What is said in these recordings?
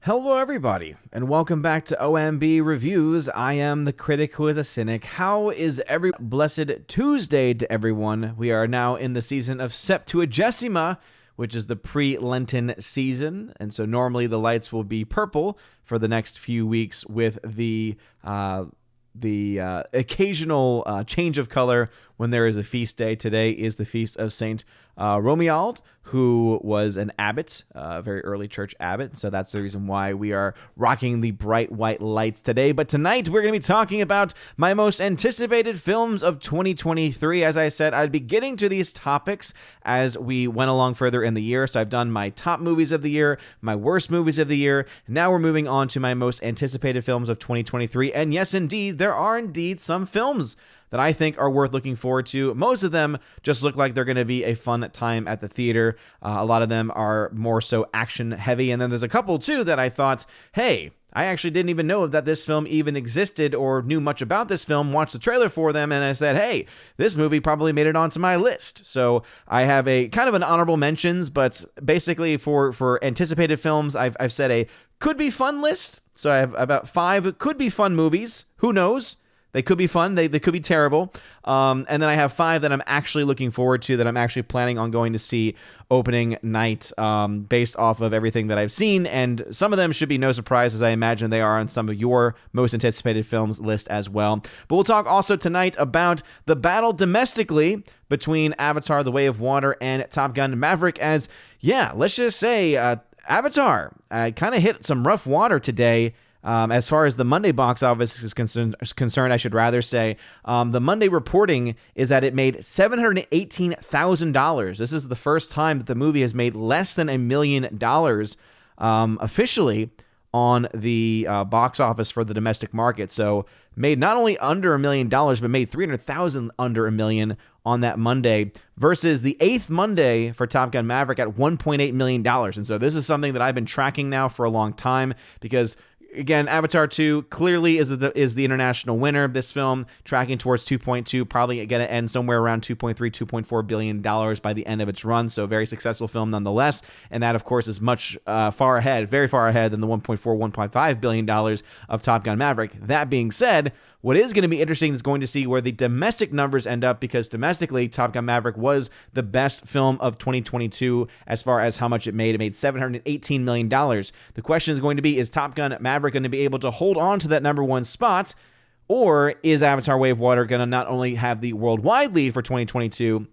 Hello, everybody, and welcome back to OMB Reviews. I am the critic who is a cynic. How is every blessed Tuesday to everyone? We are now in the season of Septuagesima, which is the pre-Lenten season, and so normally the lights will be purple for the next few weeks with the occasional change of color when there is a feast day. Today is the feast of Saint Romuald, who was an abbot, a very early church abbot. So that's the reason why we are rocking the bright white lights today. But tonight we're going to be talking about my most anticipated films of 2023. As I said, I'd be getting to these topics as we went along further in the year. So I've done my top movies of the year, my worst movies of the year. Now we're moving on to my most anticipated films of 2023. And yes, indeed, there are indeed some films that I think are worth looking forward to. Most of them just look like they're going to be a fun time at the theater. A lot of them are more so action heavy. And then there's a couple too that I thought, hey, I actually didn't even know that this film even existed or knew much about this film, watched the trailer for them, and I said, hey, this movie probably made it onto my list. So I have a kind of an honorable mentions, but basically for anticipated films, I've said a could be fun list. So I have about 5 could be fun movies. Who knows? They could be fun. They could be terrible. And then I have 5 that I'm actually looking forward to, that I'm actually planning on going to see opening night based off of everything that I've seen. And some of them should be no surprise, as I imagine they are on some of your most anticipated films list as well. But we'll talk also tonight about the battle domestically between Avatar: The Way of Water and Top Gun: Maverick, as, yeah, let's just say Avatar kind of hit some rough water today. As far as the Monday box office is concerned, I should rather say, the Monday reporting is that it made $718,000. This is the first time that the movie has made less than $1 million officially on the box office for the domestic market. So made not only under $1 million, but made $300,000 under $1 million on that Monday, versus the 8th Monday for Top Gun Maverick at $1.8 million. And so this is something that I've been tracking now for a long time, because again, Avatar 2 clearly is the international winner. This film tracking towards 2.2, probably going to end somewhere around 2.3, $2.4 billion by the end of its run. So very successful film nonetheless. And that, of course, is much far ahead, very far ahead than the $1.4, $1.5 billion of Top Gun Maverick. That being said, what is going to be interesting is going to see where the domestic numbers end up, because domestically, Top Gun Maverick was the best film of 2022 as far as how much it made. It made $718 million. The question is going to be, is Top Gun Maverick going to be able to hold on to that number one spot, or is Avatar: Way of Water going to not only have the worldwide lead for 2022,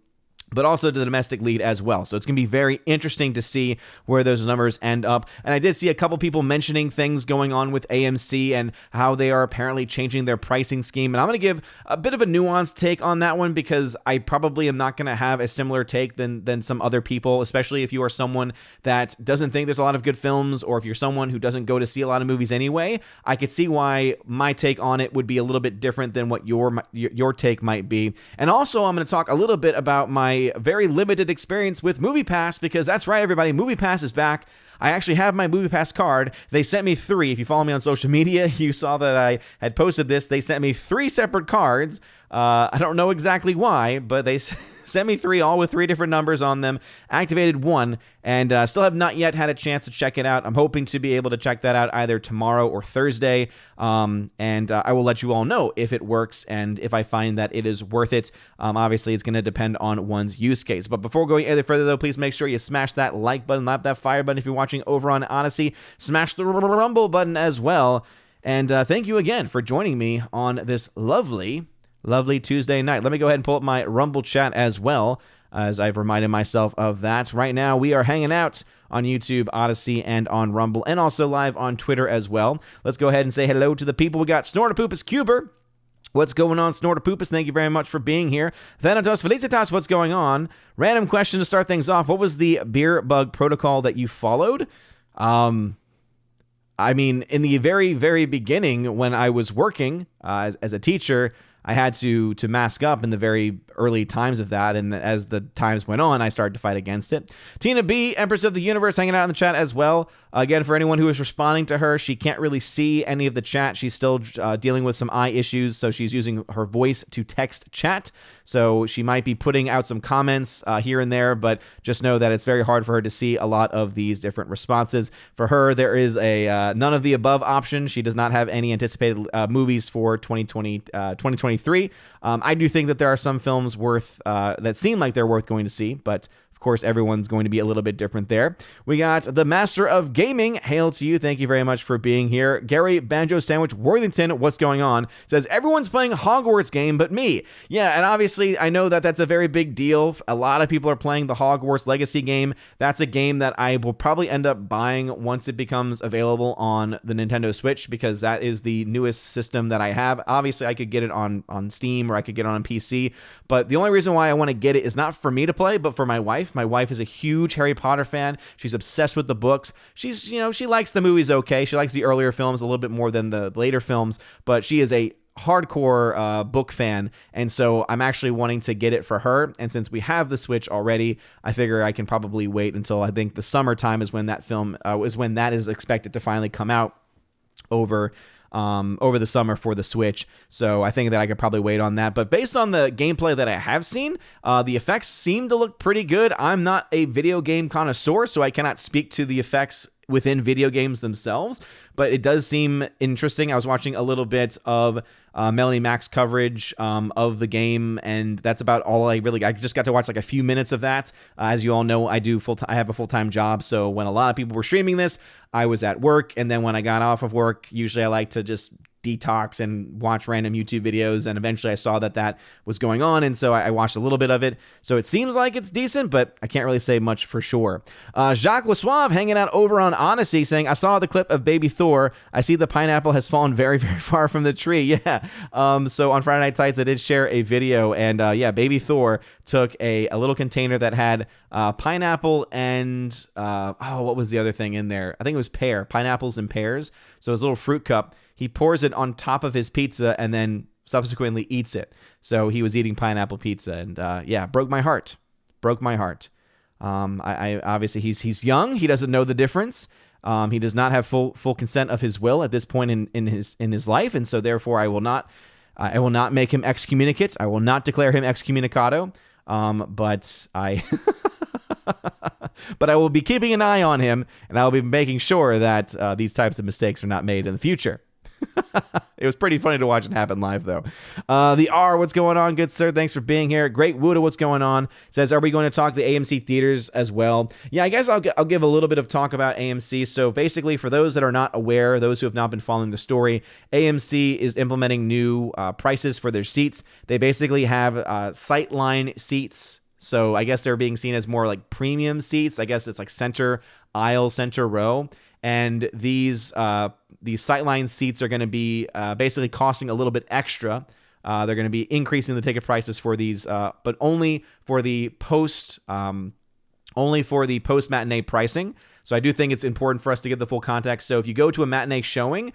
but also the domestic lead as well? So it's going to be very interesting to see where those numbers end up. And I did see a couple people mentioning things going on with AMC and how they are apparently changing their pricing scheme. And I'm going to give a bit of a nuanced take on that one, because I probably am not going to have a similar take than some other people, especially if you are someone that doesn't think there's a lot of good films, or if you're someone who doesn't go to see a lot of movies anyway. I could see why my take on it would be a little bit different than what your take might be. And also, I'm going to talk a little bit about my very limited experience with MoviePass, because that's right, everybody, MoviePass is back. I actually have my MoviePass card. They sent me 3. If you follow me on social media, you saw that I had posted this. They sent me 3 separate cards. I don't know exactly why, but they sent me 3, all with 3 different numbers on them. Activated 1, and still have not yet had a chance to check it out. I'm hoping to be able to check that out either tomorrow or Thursday, and I will let you all know if it works and if I find that it is worth it. Obviously, it's going to depend on one's use case. But before going any further, though, please make sure you smash that like button, lap that fire button if you're watching over on Odyssey. Smash the rumble button as well. And thank you again for joining me on this lovely Tuesday night. Let me go ahead and pull up my Rumble chat as well, as I've reminded myself of that. Right now, we are hanging out on YouTube, Odyssey, and on Rumble, and also live on Twitter as well. Let's go ahead and say hello to the people. We got Snortapoopus Cuber. What's going on, Snortapoopus? Thank you very much for being here. Thanatos Felicitas, what's going on? Random question to start things off. What was the beer bug protocol that you followed? I mean, in the very, very beginning, when I was working as a teacher, I had to mask up in the very early times of that, and as the times went on, I started to fight against it. Tina B, Empress of the Universe, hanging out in the chat as well. Again, for anyone who is responding to her, she can't really see any of the chat. She's still dealing with some eye issues, so she's using her voice to text chat. So she might be putting out some comments here and there, but just know that it's very hard for her to see a lot of these different responses. For her, there is a none of the above option. She does not have any anticipated movies for 2023. I do think that there are some films worth that seem like they're worth going to see, but of course, everyone's going to be a little bit different there. We got the Master of Gaming. Hail to you. Thank you very much for being here. Gary Banjo Sandwich Worthington, what's going on? Says, everyone's playing Hogwarts game but me. Yeah, and obviously, I know that that's a very big deal. A lot of people are playing the Hogwarts Legacy game. That's a game that I will probably end up buying once it becomes available on the Nintendo Switch, because that is the newest system that I have. Obviously, I could get it on Steam, or I could get it on PC, but the only reason why I want to get it is not for me to play, but for my wife. My wife is a huge Harry Potter fan. She's obsessed with the books. She's, she likes the movies okay. She likes the earlier films a little bit more than the later films, but she is a hardcore book fan, and so I'm actually wanting to get it for her. And since we have the Switch already, I figure I can probably wait until I think the summertime is when that film is when that is expected to finally come out over the summer for the Switch. So I think that I could probably wait on that. But based on the gameplay that I have seen, the effects seem to look pretty good. I'm not a video game connoisseur, so I cannot speak to the effects within video games themselves, but it does seem interesting. I was watching a little bit of Melanie Mac's coverage of the game, and that's about all I just got to watch like a few minutes of that. As you all know, I have a full-time job, so when a lot of people were streaming this, I was at work, and then when I got off of work, usually I like to just detox and watch random YouTube videos, and eventually I saw that was going on, and so I watched a little bit of it. So it seems like it's decent, but I can't really say much for sure. Jacques Lesuave hanging out over on Odyssey saying, I saw the clip of Baby Thor. I see the pineapple has fallen very, very far from the tree. Yeah. So on Friday Night Tights, I did share a video, and Baby Thor took a little container that had pineapple and what was the other thing in there? I think it was pineapples and pears. So his little fruit cup. He pours it on top of his pizza and then subsequently eats it. So he was eating pineapple pizza, and broke my heart. I obviously he's young. He doesn't know the difference. He does not have full consent of his will at this point in his life, and so therefore I will not make him excommunicate. I will not declare him excommunicado. But I will be keeping an eye on him, and I will be making sure that these types of mistakes are not made in the future. It was pretty funny to watch it happen live, though. The R, what's going on, good sir? Thanks for being here. Great Wuda, what's going on? Says, are we going to talk the AMC theaters as well? Yeah, I guess I'll give a little bit of talk about AMC. So basically, for those that are not aware, those who have not been following the story, AMC is implementing new prices for their seats. They basically have sightline seats. So I guess they're being seen as more like premium seats. I guess it's like center aisle, center row. And these sightline seats are going to be basically costing a little bit extra. They're going to be increasing the ticket prices for these, but only for the post matinee pricing. So I do think it's important for us to get the full context. So if you go to a matinee showing,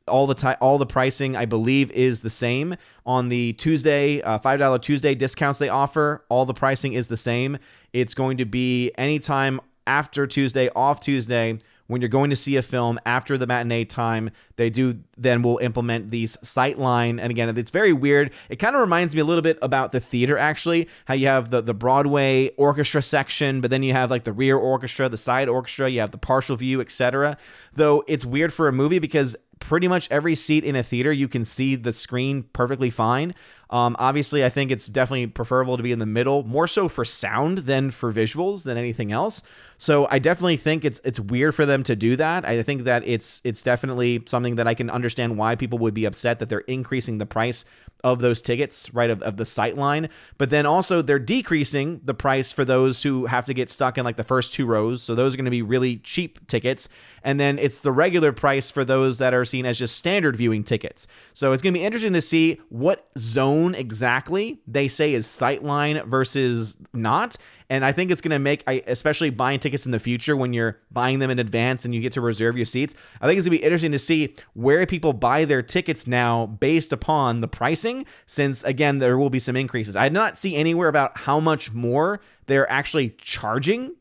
all the pricing, I believe, is the same. On the Tuesday, $5 Tuesday discounts they offer, all the pricing is the same. It's going to be anytime after Tuesday, off Tuesday. When you're going to see a film after the matinee time, they will implement these sightline. And again, it's very weird. It kind of reminds me a little bit about the theater, actually, how you have the Broadway orchestra section, but then you have like the rear orchestra, the side orchestra, you have the partial view, etc. Though it's weird for a movie because pretty much every seat in a theater, you can see the screen perfectly fine. Obviously, I think it's definitely preferable to be in the middle, more so for sound than for visuals than anything else. So I definitely think it's weird for them to do that. I think that it's definitely something that I can understand why people would be upset that they're increasing the price of those tickets, right, of the sight line. But then also they're decreasing the price for those who have to get stuck in like the first two rows. So those are going to be really cheap tickets. And then it's the regular price for those that are seen as just standard viewing tickets. So it's going to be interesting to see what zone own exactly, they say is sightline versus not. And I think it's going to make, especially buying tickets in the future when you're buying them in advance and you get to reserve your seats, I think it's going to be interesting to see where people buy their tickets now based upon the pricing, since, again, there will be some increases. I did not see anywhere about how much more they're actually charging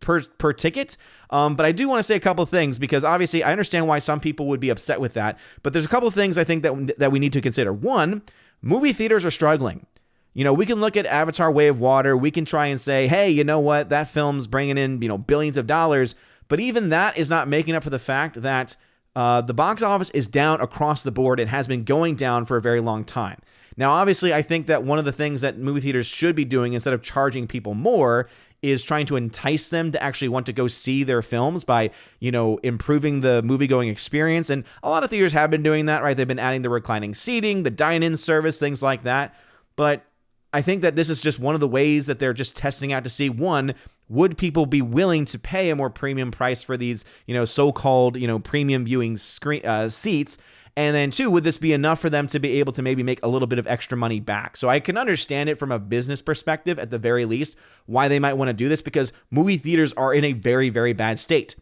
per ticket. But I do want to say a couple of things, because obviously I understand why some people would be upset with that. But there's a couple of things I think that we need to consider. One, movie theaters are struggling. You know, we can look at Avatar: Way of Water. We can try and say, hey, you know what? That film's bringing in, billions of dollars. But even that is not making up for the fact that the box office is down across the board. It has been going down for a very long time. Now, obviously, I think that one of the things that movie theaters should be doing, instead of charging people more, is trying to entice them to actually want to go see their films by, improving the movie-going experience. And a lot of theaters have been doing that, right? They've been adding the reclining seating, the dine-in service, things like that. But I think that this is just one of the ways that they're just testing out to see, one, would people be willing to pay a more premium price for these, so-called, premium viewing seats? And then two, would this be enough for them to be able to maybe make a little bit of extra money back? So I can understand it from a business perspective, at the very least, why they might want to do this, because movie theaters are in a very, very bad state.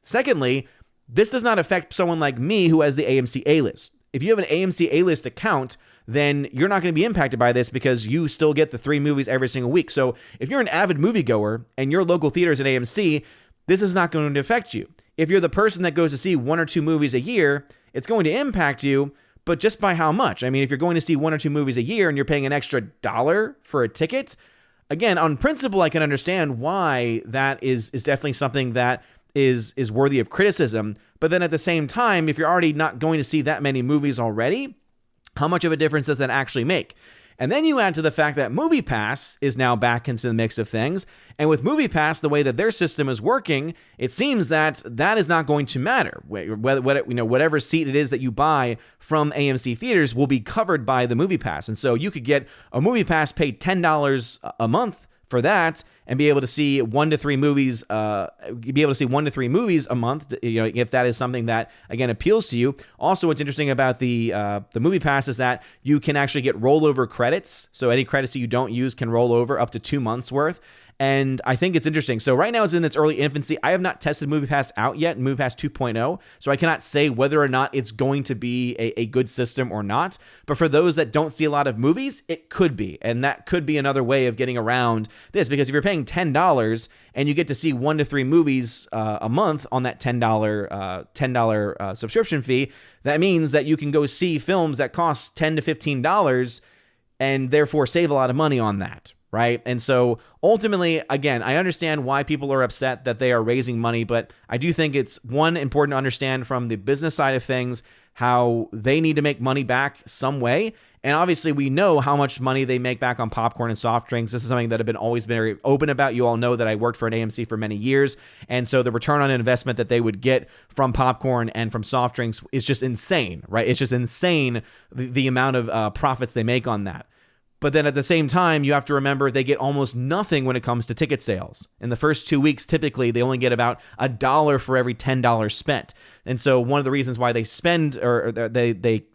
Secondly, this does not affect someone like me who has the AMC A-list. If you have an AMC A-list account, then you're not going to be impacted by this, because you still get the 3 movies every single week. So if you're an avid moviegoer and your local theater is at AMC, this is not going to affect you. If you're the person that goes to see 1 or 2 movies a year, it's going to impact you, but just by how much? I mean, if you're going to see 1 or 2 movies a year and you're paying an extra $1 for a ticket, again, on principle, I can understand why that is definitely something that is worthy of criticism. But then at the same time, if you're already not going to see that many movies already, how much of a difference does that actually make? And then you add to the fact that MoviePass is now back into the mix of things. And with MoviePass, the way that their system is working, it seems that is not going to matter. Whatever seat it is that you buy from AMC theaters will be covered by the MoviePass. And so you could get a MoviePass, pay $10 a month for that, and be able to see 1 to 3 movies. Be able to see 1 to 3 movies a month. If that is something that again appeals to you. Also, what's interesting about the MoviePass is that you can actually get rollover credits. So any credits that you don't use can roll over up to 2 months worth. And I think it's interesting. So right now it's in its early infancy. I have not tested MoviePass out yet, MoviePass 2.0, so I cannot say whether or not it's going to be a good system or not. But for those that don't see a lot of movies, it could be. And that could be another way of getting around this, because if you're paying $10 and you get to see 1 to 3 movies a month on that $10 subscription fee, that means that you can go see films that cost $10 to $15 and therefore save a lot of money on that. Right. And so ultimately, again, I understand why people are upset that they are raising money, but I do think it's, one, important to understand from the business side of things how they need to make money back some way. And obviously, we know how much money they make back on popcorn and soft drinks. This is something that I've been always very open about. You all know that I worked for an AMC for many years. And so the return on investment that they would get from popcorn and from soft drinks is just insane, right? It's just insane, the amount of profits they make on that. But then at the same time, you have to remember they get almost nothing when it comes to ticket sales. In the first 2 weeks, typically, they only get about $1 for every $10 spent. And so one of the reasons why they spend, or they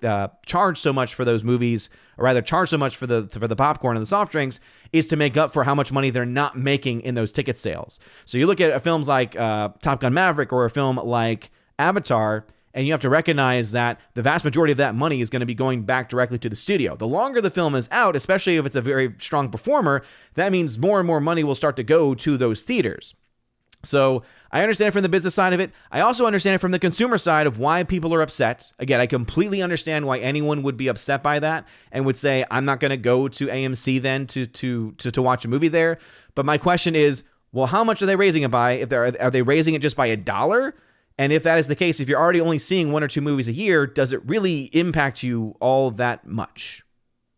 charge so much for those movies, or rather charge so much for the popcorn and the soft drinks, is to make up for how much money they're not making in those ticket sales. So you look at films like Top Gun Maverick or a film like Avatar, and you have to recognize that the vast majority of that money is going to be going back directly to the studio. The longer the film is out, especially if it's a very strong performer, that means more and more money will start to go to those theaters. So I understand it from the business side of it. I also understand it from the consumer side of why people are upset. Again, I completely understand why anyone would be upset by that and would say, I'm not going to go to AMC then to watch a movie there. But my question is, well, how much are they raising it by? Are they raising it just by $1? And if that is the case, if you're already only seeing 1 or 2 movies a year, does it really impact you all that much?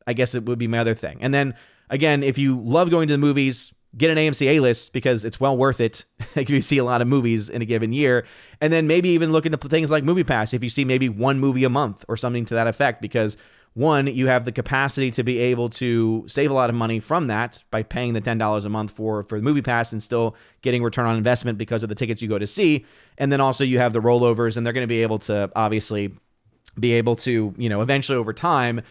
I guess it would be my other thing. And then, again, if you love going to the movies, get an AMC A-list, because it's well worth it if you see a lot of movies in a given year. And then maybe even look into things like MoviePass if you see maybe 1 movie a month or something to that effect, because one, you have the capacity to be able to save a lot of money from that by paying the $10 a month for the MoviePass and still getting return on investment because of the tickets you go to see. And then also you have the rollovers, and they're going to be able to obviously be able to, eventually over time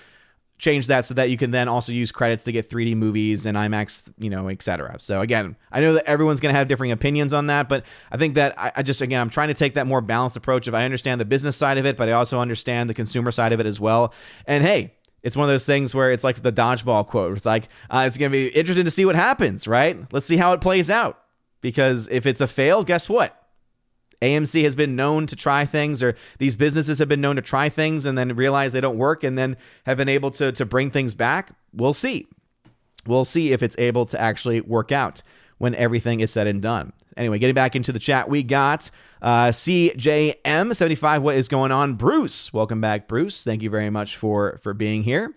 change that so that you can then also use credits to get 3D movies and IMAX, et cetera. So again, I know that everyone's going to have differing opinions on that, but I think that I'm trying to take that more balanced approach of I understand the business side of it, but I also understand the consumer side of it as well. And hey, it's one of those things where it's like the dodgeball quote. It's like, it's going to be interesting to see what happens, right? Let's see how it plays out. Because if it's a fail, guess what? AMC has been known to try things, or these businesses have been known to try things and then realize they don't work and then have been able to bring things back. We'll see. We'll see if it's able to actually work out when everything is said and done. Anyway, getting back into the chat, we got CJM75. What is going on? Bruce. Welcome back, Bruce. Thank you very much for being here.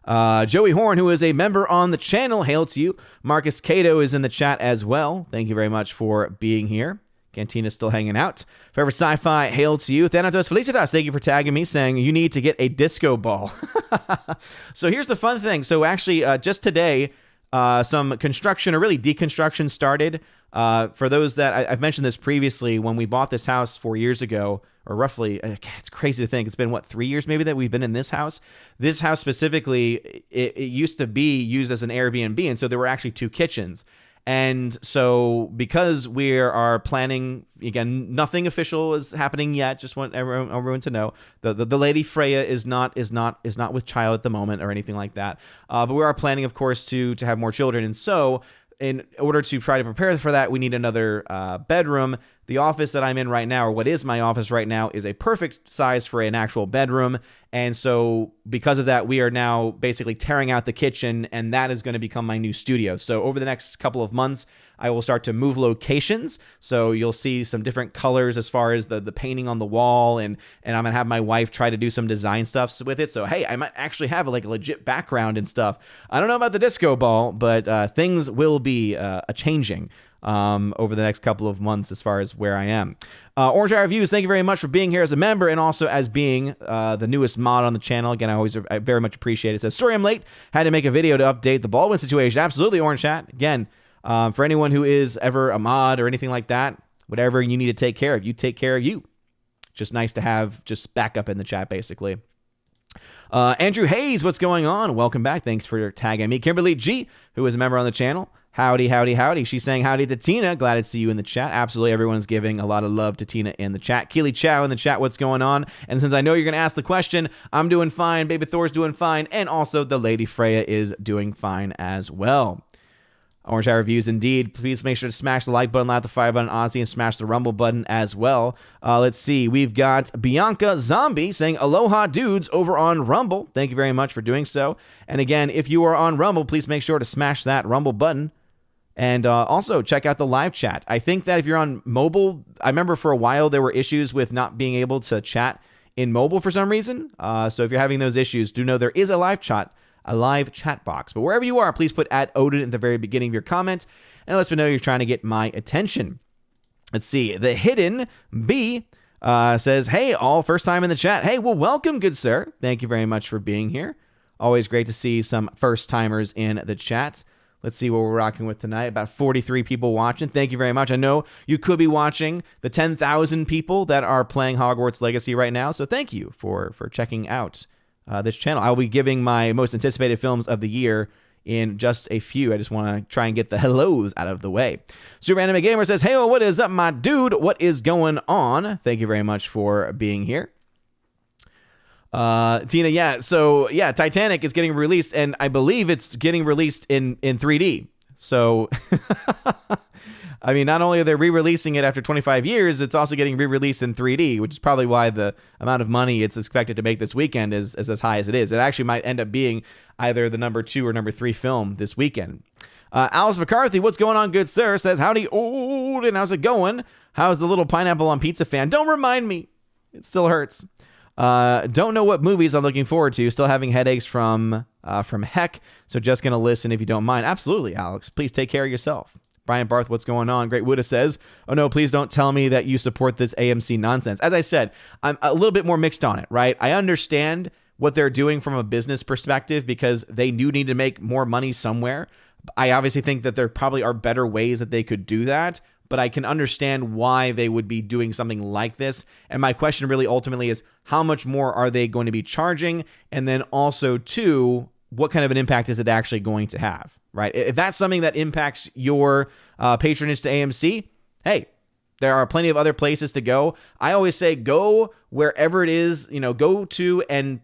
Joey Horn, who is a member on the channel, hail to you. Marcus Cato is in the chat as well. Thank you very much for being here. Cantina's still hanging out. Forever Sci-Fi, hail to you. Thanatos Felicitas, thank you for tagging me, saying you need to get a disco ball. So here's the fun thing. So actually, just today, some construction, or really deconstruction, started. For those that I've mentioned this previously, when we bought this house 4 years ago, or roughly, it's crazy to think, it's been 3 years maybe that we've been in this house. This house specifically, it used to be used as an Airbnb, and so there were actually 2 kitchens. And so because we are planning, again, nothing official is happening yet. Just want everyone to know the lady Freya is not with child at the moment or anything like that. But we are planning, of course, to have more children. And so in order to try to prepare for that, we need another bedroom. The office that I'm in right now, or what is my office right now, is a perfect size for an actual bedroom. And so because of that, we are now basically tearing out the kitchen, and that is going to become my new studio. So over the next couple of months, I will start to move locations. So you'll see some different colors as far as the painting on the wall, and I'm going to have my wife try to do some design stuff with it. So, hey, I might actually have a legit background and stuff. I don't know about the disco ball, but things will be changing over the next couple of months as far as where I am. Orange Eye Reviews, thank you very much for being here as a member and also as being the newest mod on the channel. Again, I very much appreciate it. It says, sorry I'm late. Had to make a video to update the Baldwin situation. Absolutely, Orange Chat. Again, for anyone who is ever a mod or anything like that, whatever you need to take care of, you take care of you. Just nice to have just backup in the chat, basically. Andrew Hayes, what's going on? Welcome back. Thanks for tagging me. Kimberly G, who is a member on the channel. Howdy, howdy, howdy. She's saying howdy to Tina. Glad to see you in the chat. Absolutely, everyone's giving a lot of love to Tina in the chat. Keely Chow in the chat, what's going on? And since I know you're going to ask the question, I'm doing fine. Baby Thor's doing fine. And also, the Lady Freya is doing fine as well. Orange Eye Reviews, indeed. Please make sure to smash the like button, like the fire button, Ozzy, and smash the rumble button as well. Let's see. We've got Bianca Zombie saying, aloha dudes over on Rumble. Thank you very much for doing so. And again, if you are on Rumble, please make sure to smash that rumble button. And also check out the live chat. I think that if you're on mobile, I remember for a while there were issues with not being able to chat in mobile for some reason. So if you're having those issues, do know there is a live chat box. But wherever you are, please put @Odin at the very beginning of your comment and let me know you're trying to get my attention. Let's see. The Hidden B says, hey, all first time in the chat. Hey, well, welcome, good sir. Thank you very much for being here. Always great to see some first timers in the chat. Let's see what we're rocking with tonight. About 43 people watching. Thank you very much. I know you could be watching the 10,000 people that are playing Hogwarts Legacy right now. So thank you for checking out this channel. I'll be giving my most anticipated films of the year in just a few. I just want to try and get the hellos out of the way. Super Anime Gamer says, hey, what is up, my dude? What is going on? Thank you very much for being here. Tina, yeah. So yeah, Titanic is getting released, and I believe it's getting released in 3D. So, I mean, not only are they re-releasing it after 25 years, it's also getting re-released in 3D, which is probably why the amount of money it's expected to make this weekend is as high as it is. It actually might end up being either the number 2 or number 3 film this weekend. Alice McCarthy, what's going on, good sir? Says, howdy, old, and how's it going? How's the little pineapple on pizza fan? Don't remind me. It still hurts. Don't know what movies I'm looking forward to. Still having headaches from Heck, so just going to listen if you don't mind. Absolutely, Alex. Please take care of yourself. Brian Barth, what's going on? Great Woodha says, oh no, please don't tell me that you support this AMC nonsense. As I said, I'm a little bit more mixed on it, right? I understand what they're doing from a business perspective because they do need to make more money somewhere. I obviously think that there probably are better ways that they could do that. but I can understand why they would be doing something like this. And my question really ultimately is, how much more are they going to be charging? And then also, too, what kind of an impact is it actually going to have, right? If that's something that impacts your patronage to AMC, hey, there are plenty of other places to go. I always say go wherever it is, go to and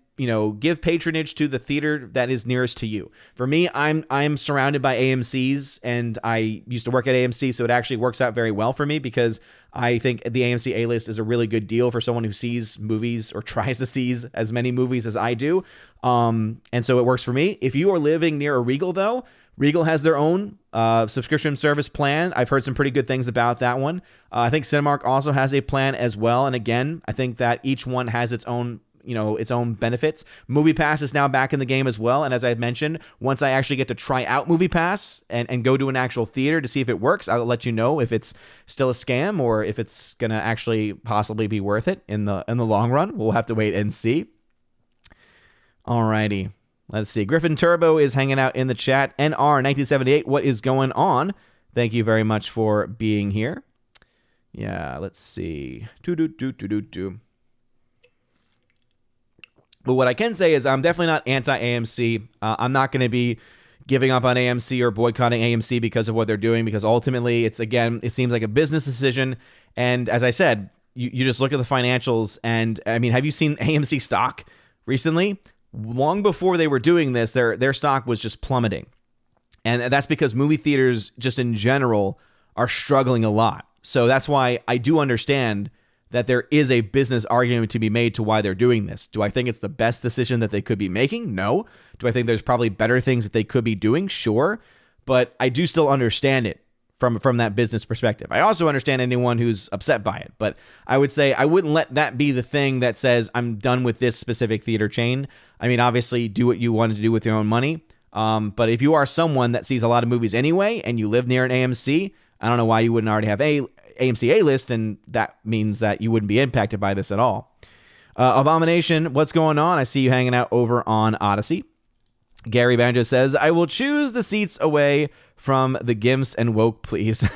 give patronage to the theater that is nearest to you. For me, I'm surrounded by AMCs, and I used to work at AMC, so it actually works out very well for me because I think the AMC A-list is a really good deal for someone who sees movies or tries to see as many movies as I do. And so it works for me. If you are living near a Regal, though, Regal has their own subscription service plan. I've heard some pretty good things about that one. I think Cinemark also has a plan as well. And again, I think that each one has its own benefits. MoviePass is now back in the game as well. And as I mentioned, once I actually get to try out MoviePass and go to an actual theater to see if it works, I'll let you know if it's still a scam or if it's going to actually possibly be worth it in the long run. We'll have to wait and see. Alrighty. Let's see. Griffin Turbo is hanging out in the chat. NR1978, what is going on? Thank you very much for being here. Yeah, let's see. But what I can say is I'm definitely not anti-AMC. I'm not going to be giving up on AMC or boycotting AMC because of what they're doing, because ultimately it seems like a business decision. And as I said, you just look at the financials, and I mean, have you seen AMC stock recently? Long before they were doing this, their stock was just plummeting. And that's because movie theaters just in general are struggling a lot. So that's why I do understand that there is a business argument to be made to why they're doing this. Do I think it's the best decision that they could be making? No. Do I think there's probably better things that they could be doing? Sure. But I do still understand it from that business perspective. I also understand anyone who's upset by it. But I would say I wouldn't let that be the thing that says I'm done with this specific theater chain. I mean, obviously, do what you want to do with your own money. But if you are someone that sees a lot of movies anyway and you live near an AMC, I don't know why you wouldn't already have AMC A-list, and that means that you wouldn't be impacted by this at all. Abomination, what's going on? I see you hanging out over on Odyssey. Gary Banjo says, I will choose the seats away from the gimps and woke, please.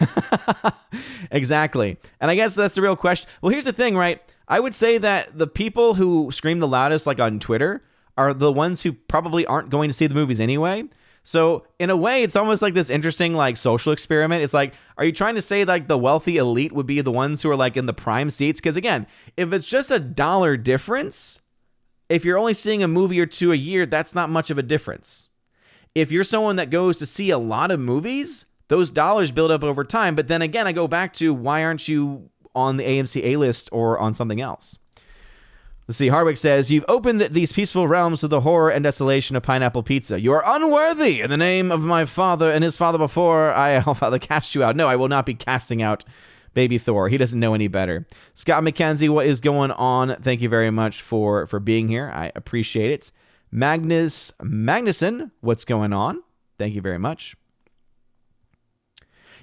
Exactly. And I guess that's the real question. Well, here's the thing, right? I would say that the people who scream the loudest, like on Twitter, are the ones who probably aren't going to see the movies anyway. So in a way, it's almost like this interesting like social experiment. It's like, are you trying to say like the wealthy elite would be the ones who are like in the prime seats? Because again, if it's just $1 difference, if you're only seeing a movie or two a year, that's not much of a difference. If you're someone that goes to see a lot of movies, those dollars build up over time. But then again, I go back to, why aren't you on the AMC A-list or on something else? Let's see. Hardwick says, you've opened these peaceful realms to the horror and desolation of pineapple pizza. You are unworthy in the name of my father and his father before I'll father cast you out. No, I will not be casting out baby Thor. He doesn't know any better. Scott McKenzie, what is going on? Thank you very much for being here. I appreciate it. Magnuson, what's going on? Thank you very much.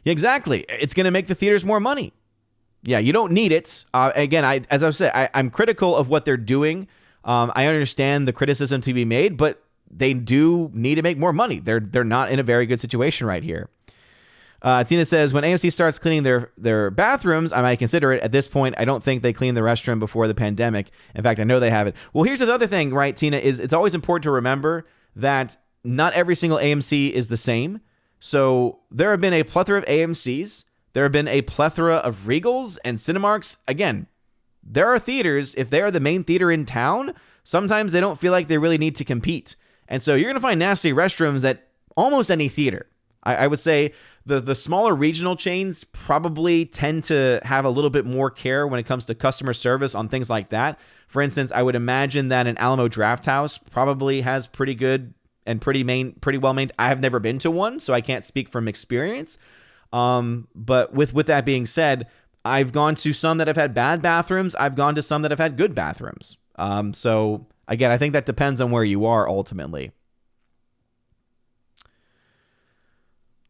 Yeah, exactly. It's going to make the theaters more money. Yeah, you don't need it. Again, as I've said, I'm critical of what they're doing. I understand the criticism to be made, but they do need to make more money. They're not in a very good situation right here. Tina says, when AMC starts cleaning their bathrooms, I might consider it. At this point, I don't think they cleaned the restroom before the pandemic. In fact, I know they haven't. Well, here's the other thing, right, Tina, is it's always important to remember that not every single AMC is the same. So there have been a plethora of AMCs. There have been a plethora of Regals and Cinemarks. Again, there are theaters, if they are the main theater in town, sometimes they don't feel like they really need to compete. And so you're going to find nasty restrooms at almost any theater. I would say the smaller regional chains probably tend to have a little bit more care when it comes to customer service on things like that. For instance, I would imagine that an Alamo Drafthouse probably has pretty good and pretty well maintained. I have never been to one, so I can't speak from experience. But with that being said, I've gone to some that have had bad bathrooms. I've gone to some that have had good bathrooms. So again, I think that depends on where you are ultimately.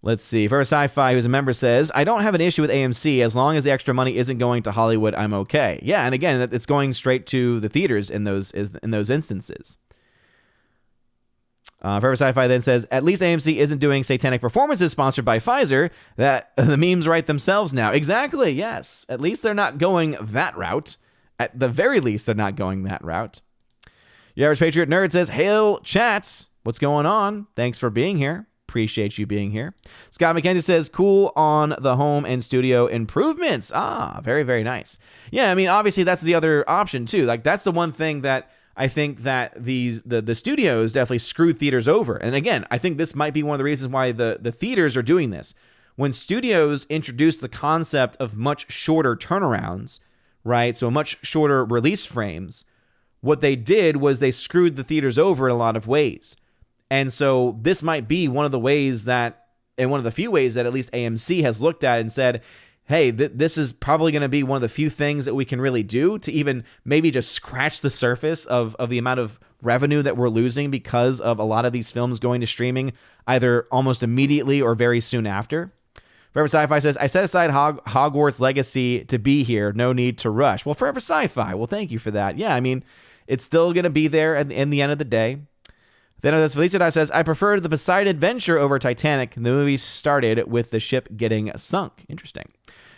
Let's see. For Sci-Fi, who's a member, says, I don't have an issue with AMC as long as the extra money isn't going to Hollywood. I'm okay. Yeah, and again, it's going straight to the theaters in those instances. Forever Sci-Fi then says, at least AMC isn't doing satanic performances sponsored by Pfizer. That the memes write themselves now. Exactly, yes. At least they're not going that route. At the very least, they're not going that route. Your Average Patriot Nerd says, hail chats. What's going on? Thanks for being here. Appreciate you being here. Scott McKenzie says, cool on the home and studio improvements. Very, very nice. Yeah, I mean, obviously that's the other option too. Like that's the one thing that I think that the studios definitely screw theaters over. And again, I think this might be one of the reasons why the theaters are doing this. When studios introduce the concept of much shorter turnarounds, right? So much shorter release frames, what they did was they screwed the theaters over in a lot of ways. And so this might be one of the ways that, and one of the few ways that at least AMC has looked at and said, hey, this is probably going to be one of the few things that we can really do to even maybe just scratch the surface of the amount of revenue that we're losing because of a lot of these films going to streaming either almost immediately or very soon after. Forever Sci-Fi says, I set aside Hogwarts Legacy to be here. No need to rush. Well, Forever Sci-Fi, well, thank you for that. Yeah, I mean, it's still going to be there in the end of the day. Then Felicia says, I preferred the Poseidon Adventure over Titanic. The movie started with the ship getting sunk. Interesting.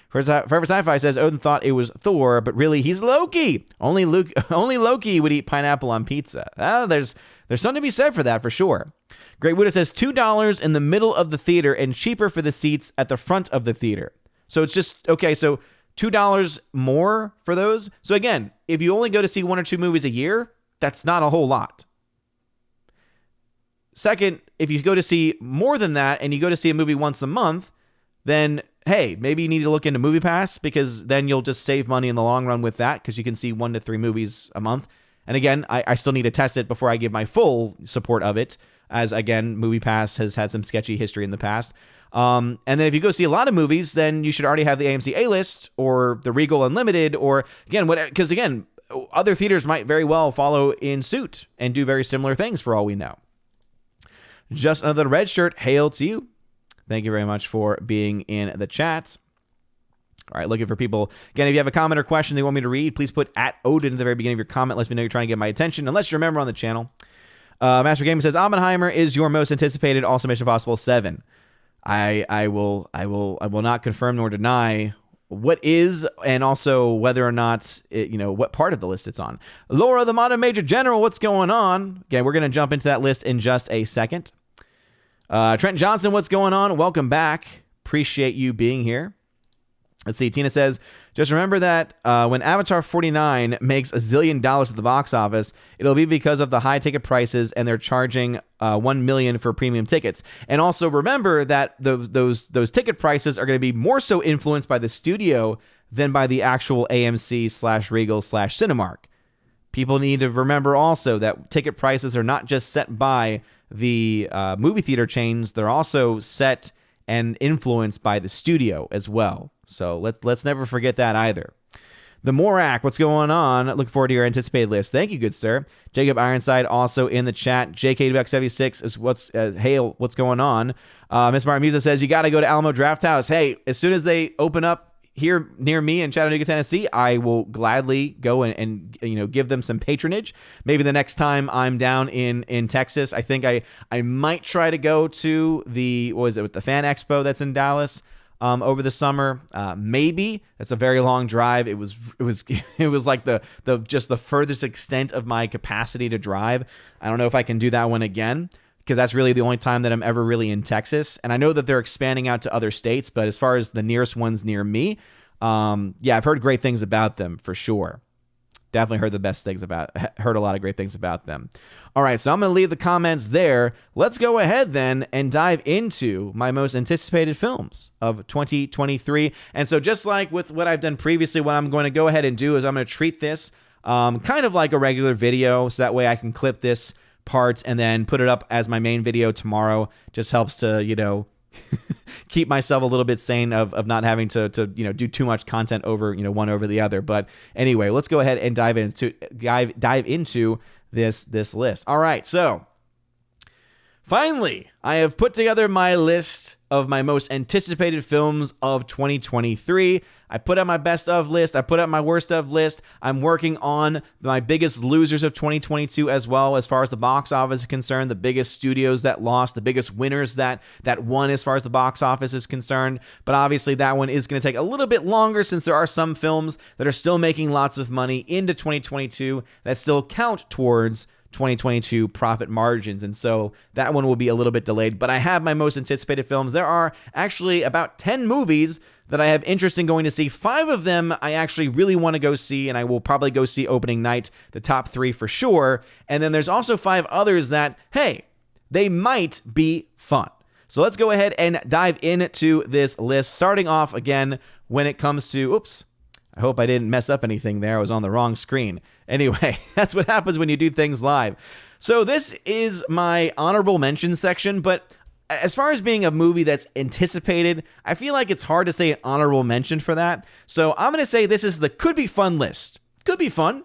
Forever Sci-Fi says, Odin thought it was Thor, but really he's Loki. Only Loki would eat pineapple on pizza. There's something to be said for that, for sure. Great Buddha says, $2 in the middle of the theater and cheaper for the seats at the front of the theater. So it's just, okay, so $2 more for those. So again, if you only go to see 1 or 2 movies a year, that's not a whole lot. Second, if you go to see more than that and you go to see a movie once a month, then, hey, maybe you need to look into MoviePass because then you'll just save money in the long run with that because you can see 1 to 3 movies a month. And again, I still need to test it before I give my full support of it, as again, MoviePass has had some sketchy history in the past. And then if you go see a lot of movies, then you should already have the AMC A-List or the Regal Unlimited or, again, because again, other theaters might very well follow in suit and do very similar things for all we know. Just Another Red Shirt, hail to you. Thank you very much for being in the chat. All right, looking for people. Again, if you have a comment or question they want me to read, please put @Odin at the very beginning of your comment. Let me know you're trying to get my attention, unless you're a member on the channel. Master Gaming says, Oppenheimer is your most anticipated, also Mission Impossible 7. I will not confirm nor deny what is, and also whether or not, what part of the list it's on. Laura, the Modern Major General, what's going on? Again, we're going to jump into that list in just a second. Trent Johnson, what's going on? Welcome back. Appreciate you being here. Let's see. Tina says, just remember that when Avatar 49 makes $1 zillion at the box office, it'll be because of the high ticket prices and they're charging $1 million for premium tickets. And also remember that those ticket prices are going to be more so influenced by the studio than by the actual AMC/Regal/Cinemark. People need to remember also that ticket prices are not just set by the movie theater chains, they're also set and influenced by the studio as well. So let's never forget that either. The Morak, what's going on? Looking forward to your anticipated list. Thank you, good sir. Jacob Ironside also in the chat. JK76 is what's going on? Miss Martin Musa says you got to go to Alamo Draft House. Hey, as soon as they open up here near me in Chattanooga, Tennessee, I will gladly go and give them some patronage. Maybe the next time I'm down in Texas, I think I might try to go to the Fan Expo that's in Dallas over the summer. Maybe that's a very long drive. It was like the furthest extent of my capacity to drive. I don't know if I can do that one again, because that's really the only time that I'm ever really in Texas. And I know that they're expanding out to other states, but as far as the nearest ones near me, I've heard great things about them for sure. Definitely heard a lot of great things about them. All right, so I'm going to leave the comments there. Let's go ahead then and dive into my most anticipated films of 2023. And so just like with what I've done previously, what I'm going to go ahead and do is I'm going to treat this kind of like a regular video, so that way I can clip this part and then put it up as my main video tomorrow. Just helps to, keep myself a little bit sane of not having to do too much content over, one over the other. But anyway, let's go ahead and dive into this list. All right, so finally, I have put together my list of my most anticipated films of 2023. I put out my best of list. I put out my worst of list. I'm working on my biggest losers of 2022 as well, as far as the box office is concerned, the biggest studios that lost, the biggest winners that won as far as the box office is concerned. But obviously that one is going to take a little bit longer, since there are some films that are still making lots of money into 2022 that still count towards 2022 profit margins, and so that one will be a little bit delayed. But I have my most anticipated films. There are actually about 10 movies that I have interest in going to see. 5 of them I actually really want to go see, and I will probably go see opening night, the top 3 for sure. And then there's also 5 others that, hey, they might be fun. So let's go ahead and dive into this list, starting off again when it comes to, oops, I hope I didn't mess up anything there. I was on the wrong screen. Anyway, that's what happens when you do things live. So this is my honorable mention section, but as far as being a movie that's anticipated, I feel like it's hard to say an honorable mention for that. So I'm going to say this is the could be fun list. Could be fun.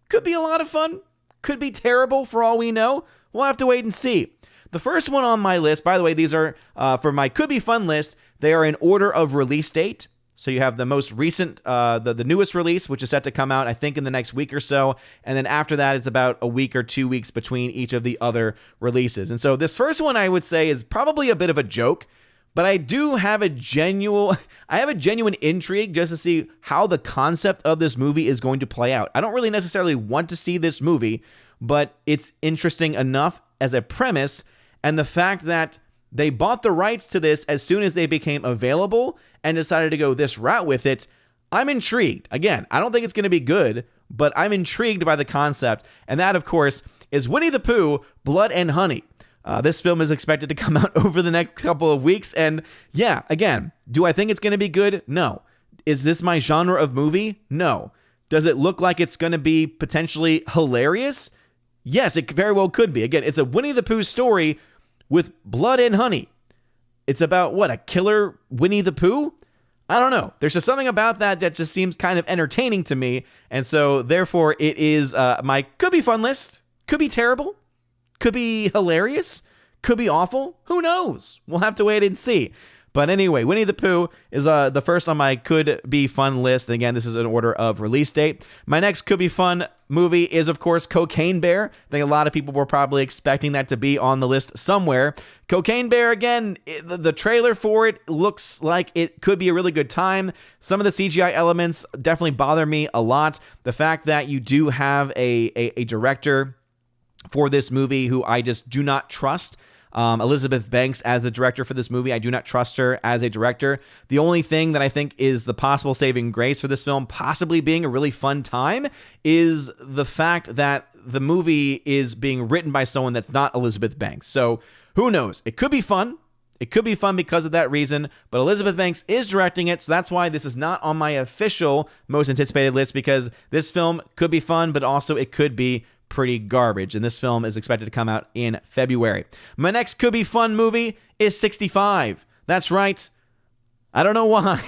Could be a lot of fun. Could be terrible for all we know. We'll have to wait and see. The first one on my list, by the way, these are for my could be fun list. They are in order of release date. So you have the most recent, the newest release, which is set to come out, I think, in the next week or so. And then after that, it's about a week or 2 weeks between each of the other releases. And so this first one, I would say, is probably a bit of a joke, but I do have a genuine intrigue just to see how the concept of this movie is going to play out. I don't really necessarily want to see this movie, but it's interesting enough as a premise, and the fact that they bought the rights to this as soon as they became available and decided to go this route with it. I'm intrigued. Again, I don't think it's going to be good, but I'm intrigued by the concept. And that, of course, is Winnie the Pooh, Blood and Honey. This film is expected to come out over the next couple of weeks. And yeah, again, do I think it's going to be good? No. Is this my genre of movie? No. Does it look like it's going to be potentially hilarious? Yes, it very well could be. Again, it's a Winnie the Pooh story with blood and honey. It's about, what, a killer Winnie the Pooh? I don't know. There's just something about that just seems kind of entertaining to me. And so, therefore, it is my could be fun list. Could be terrible. Could be hilarious. Could be awful. Who knows? We'll have to wait and see. But anyway, Winnie the Pooh is the first on my could be fun list. And again, this is in order of release date. My next could be fun movie is, of course, Cocaine Bear. I think a lot of people were probably expecting that to be on the list somewhere. Cocaine Bear, again, the trailer for it looks like it could be a really good time. Some of the CGI elements definitely bother me a lot. The fact that you do have a director for this movie who I just do not trust. Elizabeth Banks as the director for this movie. I do not trust her as a director. The only thing that I think is the possible saving grace for this film possibly being a really fun time is the fact that the movie is being written by someone that's not Elizabeth Banks. So who knows? It could be fun. It could be fun because of that reason, but Elizabeth Banks is directing it, so that's why this is not on my official most anticipated list, because this film could be fun, but also it could be pretty garbage, and this film is expected to come out in February. My next could be fun movie is 65. That's right. I don't know why.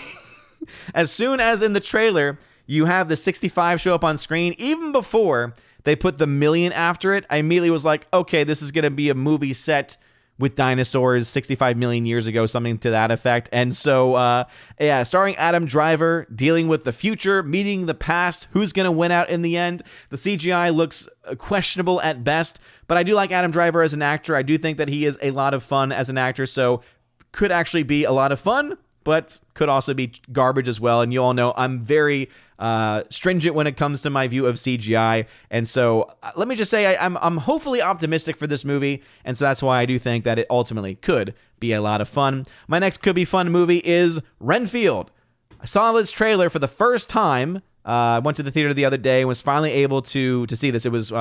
As soon as in the trailer you have the 65 show up on screen, even before they put the million after it, I immediately was like, okay, this is going to be a movie set with dinosaurs 65 million years ago, something to that effect. And so, yeah, starring Adam Driver, dealing with the future, meeting the past, who's going to win out in the end. The CGI looks questionable at best, but I do like Adam Driver as an actor. I do think that he is a lot of fun as an actor, so could actually be a lot of fun, but could also be garbage as well. And you all know I'm very stringent when it comes to my view of CGI. And so let me just say I'm hopefully optimistic for this movie. And so that's why I do think that it ultimately could be a lot of fun. My next could be fun movie is Renfield. I saw this trailer for the first time. I went to the theater the other day and was finally able to see this. It was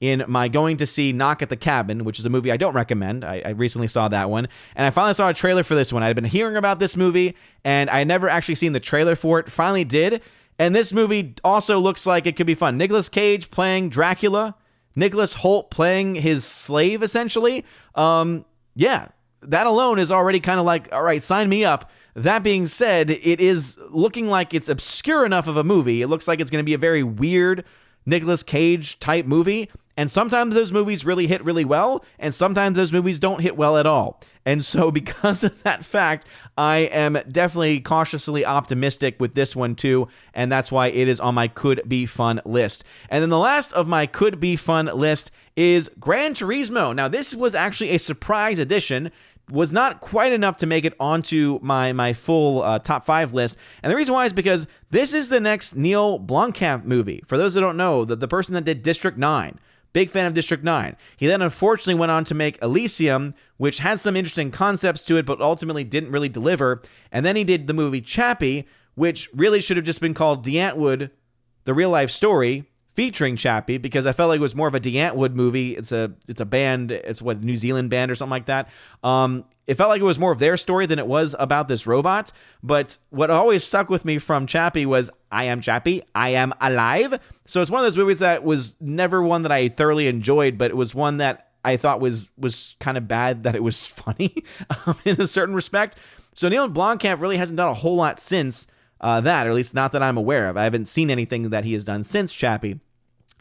in my going to see Knock at the Cabin, which is a movie I don't recommend. I recently saw that one. And I finally saw a trailer for this one. I'd been hearing about this movie, and I had never actually seen the trailer for it. Finally did. And this movie also looks like it could be fun. Nicolas Cage playing Dracula. Nicholas Hoult playing his slave, essentially. Yeah, that alone is already kind of like, all right, sign me up. That being said, it is looking like it's obscure enough of a movie. It looks like it's going to be a very weird Nicolas Cage type movie. And sometimes those movies really hit really well, and sometimes those movies don't hit well at all. And so because of that fact, I am definitely cautiously optimistic with this one too, and that's why it is on my could be fun list. And then the last of my could be fun list is Gran Turismo. Now, this was actually a surprise edition, was not quite enough to make it onto my full top 5 list. And the reason why is because this is the next Neil Blomkamp movie. For those that don't know, the person that did District 9. Big fan of District 9. He then unfortunately went on to make Elysium, which had some interesting concepts to it, but ultimately didn't really deliver. And then he did the movie Chappie, which really should have just been called D'Antwood, the real life story, featuring Chappie, because I felt like it was more of a D'Antwood movie. It's a band, it's what, New Zealand band or something like that. It felt like it was more of their story than it was about this robot. But what always stuck with me from Chappie was, I am Chappie, I am alive. So it's one of those movies that was never one that I thoroughly enjoyed, but it was one that I thought was kind of bad that it was funny in a certain respect. So Neil Blomkamp really hasn't done a whole lot since that, or at least not that I'm aware of. I haven't seen anything that he has done since Chappie.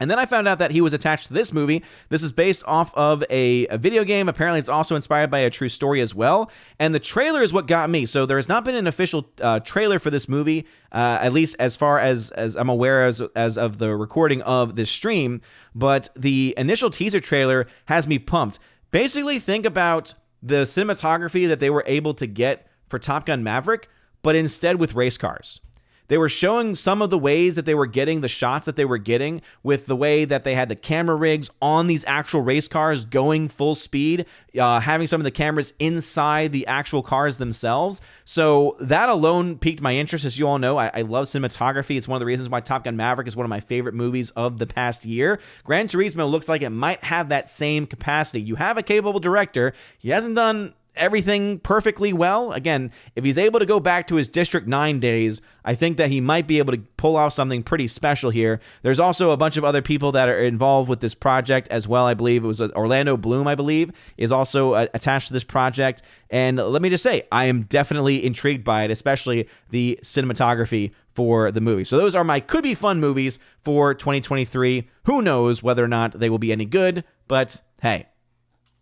And then I found out that he was attached to this movie. This is based off of a video game. Apparently, it's also inspired by a true story as well. And the trailer is what got me. So there has not been an official trailer for this movie, at least as far as I'm aware as of the recording of this stream. But the initial teaser trailer has me pumped. Basically, think about the cinematography that they were able to get for Top Gun Maverick, but instead with race cars. They were showing some of the ways that they were getting the shots that they were getting with the way that they had the camera rigs on these actual race cars going full speed, having some of the cameras inside the actual cars themselves. So that alone piqued my interest. As you all know, I love cinematography. It's one of the reasons why Top Gun Maverick is one of my favorite movies of the past year. Gran Turismo looks like it might have that same capacity. You have a capable director. He hasn't done everything perfectly well. Again, if he's able to go back to his District 9 days, I think that he might be able to pull off something pretty special here. There's also a bunch of other people that are involved with this project as well. I believe it was Orlando Bloom, I believe, is also attached to this project. And let me just say, I am definitely intrigued by it, especially the cinematography for the movie. So those are my could be fun movies for 2023. Who knows whether or not they will be any good, but hey,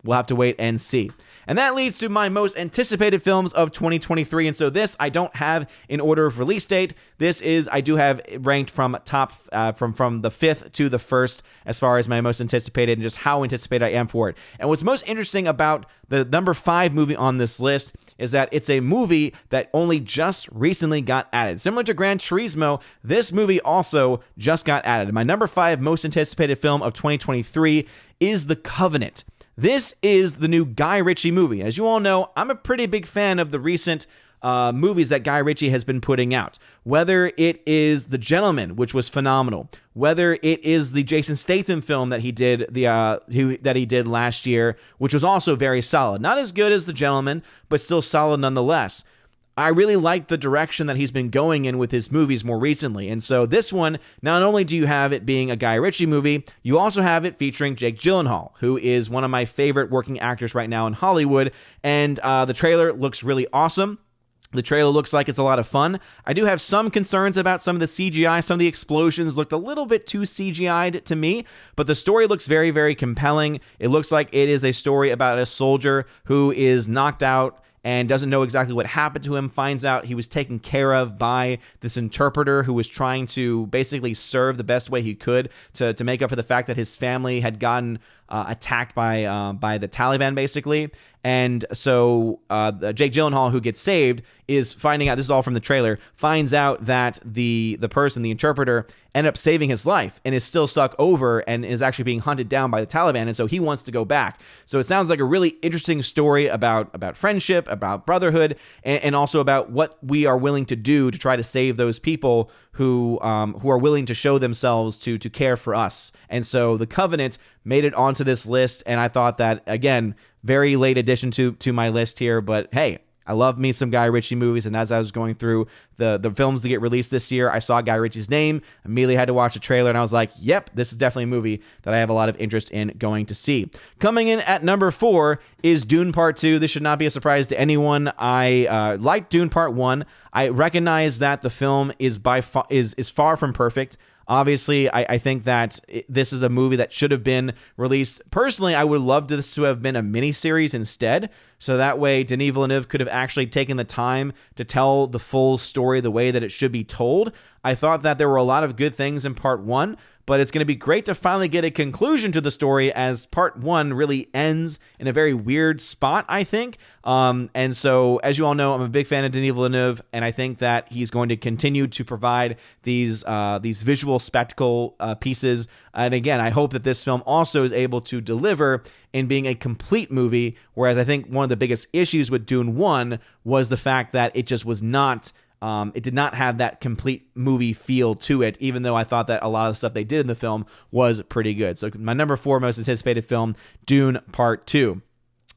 we'll have to wait and see. And that leads to my most anticipated films of 2023. And so this I don't have in order of release date. This is, I do have ranked from top, from the 5th to the 1st as far as my most anticipated and just how anticipated I am for it. And what's most interesting about the number 5 movie on this list is that it's a movie that only just recently got added. Similar to Gran Turismo, this movie also just got added. My number 5 most anticipated film of 2023 is The Covenant. This is the new Guy Ritchie movie. As you all know, I'm a pretty big fan of the recent movies that Guy Ritchie has been putting out. Whether it is The Gentleman, which was phenomenal, whether it is the Jason Statham film that he did that he did last year, which was also very solid. Not as good as The Gentleman, but still solid nonetheless. I really like the direction that he's been going in with his movies more recently. And so this one, not only do you have it being a Guy Ritchie movie, you also have it featuring Jake Gyllenhaal, who is one of my favorite working actors right now in Hollywood. And the trailer looks really awesome. The trailer looks like it's a lot of fun. I do have some concerns about some of the CGI. Some of the explosions looked a little bit too CGI'd to me, but the story looks very, very compelling. It looks like it is a story about a soldier who is knocked out and doesn't know exactly what happened to him, finds out he was taken care of by this interpreter who was trying to basically serve the best way he could to make up for the fact that his family had gotten attacked by the Taliban, basically. And so Jake Gyllenhaal, who gets saved, is finding out, this is all from the trailer, finds out that the person, the interpreter, ended up saving his life and is still stuck over and is actually being hunted down by the Taliban. And so he wants to go back. So it sounds like a really interesting story about friendship, about brotherhood, and also about what we are willing to do to try to save those people who are willing to show themselves to care for us. And so The Covenant made it onto this list, and I thought that, again, very late addition to my list here, but hey, I love me some Guy Ritchie movies, and as I was going through the films to get released this year, I saw Guy Ritchie's name, immediately had to watch the trailer, and I was like, yep, this is definitely a movie that I have a lot of interest in going to see. Coming in at number 4 is Dune Part 2. This should not be a surprise to anyone. I liked Dune Part 1. I recognize that the film is far from perfect. Obviously, I think that this is a movie that should have been released. Personally, I would love this to have been a miniseries instead, so that way Denis Villeneuve could have actually taken the time to tell the full story the way that it should be told. I thought that there were a lot of good things in part one, but it's going to be great to finally get a conclusion to the story, as part one really ends in a very weird spot, I think. And so, as you all know, I'm a big fan of Denis Villeneuve, and I think that he's going to continue to provide these visual spectacle pieces. And again, I hope that this film also is able to deliver in being a complete movie, whereas I think one of the biggest issues with Dune 1 was the fact that it just was not... it did not have that complete movie feel to it, even though I thought that a lot of the stuff they did in the film was pretty good. So my number 4 most anticipated film, Dune Part 2.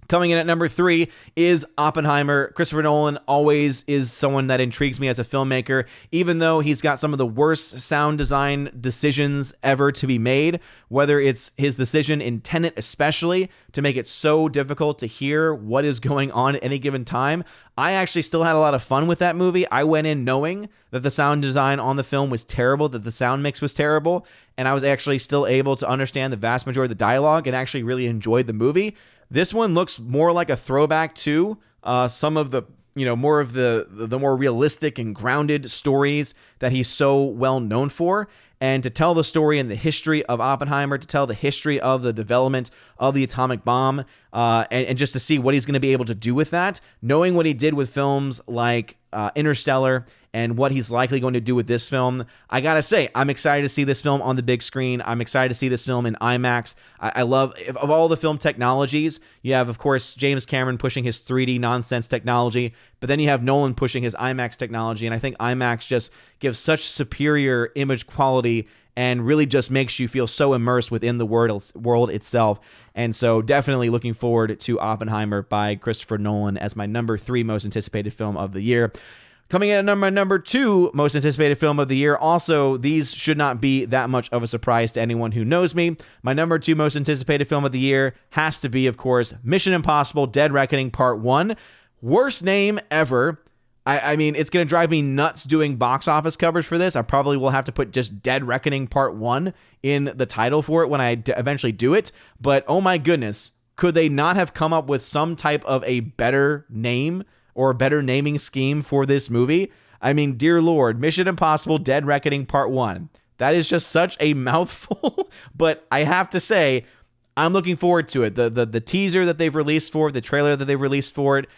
Coming in at number 3 is Oppenheimer. Christopher Nolan always is someone that intrigues me as a filmmaker, even though he's got some of the worst sound design decisions ever to be made, whether it's his decision in Tenet especially to make it so difficult to hear what is going on at any given time. I actually still had a lot of fun with that movie. I went in knowing that the sound design on the film was terrible, that the sound mix was terrible, and I was actually still able to understand the vast majority of the dialogue and actually really enjoyed the movie. This one looks more like a throwback to some of the, more of the more realistic and grounded stories that he's so well known for. And to tell the story and the history of Oppenheimer, to tell the history of the development of the atomic bomb, and just to see what he's going to be able to do with that, knowing what he did with films like Interstellar and what he's likely going to do with this film, I gotta say, I'm excited to see this film on the big screen. I'm excited to see this film in IMAX. I love, of all the film technologies, you have, of course, James Cameron pushing his 3D nonsense technology, but then you have Nolan pushing his IMAX technology, and I think IMAX just gives such superior image quality and really just makes you feel so immersed within the world itself. And so definitely looking forward to Oppenheimer by Christopher Nolan as my number 3 most anticipated film of the year. Coming in at my number 2 most anticipated film of the year. Also, these should not be that much of a surprise to anyone who knows me. My number 2 most anticipated film of the year has to be, of course, Mission Impossible: Dead Reckoning Part 1. Worst name ever. I mean, it's going to drive me nuts doing box office coverage for this. I probably will have to put just Dead Reckoning Part 1 in the title for it when I eventually do it. But oh my goodness, could they not have come up with some type of a better name or a better naming scheme for this movie? I mean, dear Lord, Mission Impossible: Dead Reckoning Part 1. That is just such a mouthful, but I have to say, I'm looking forward to it. The teaser that they've released for it, the trailer that they've released for it,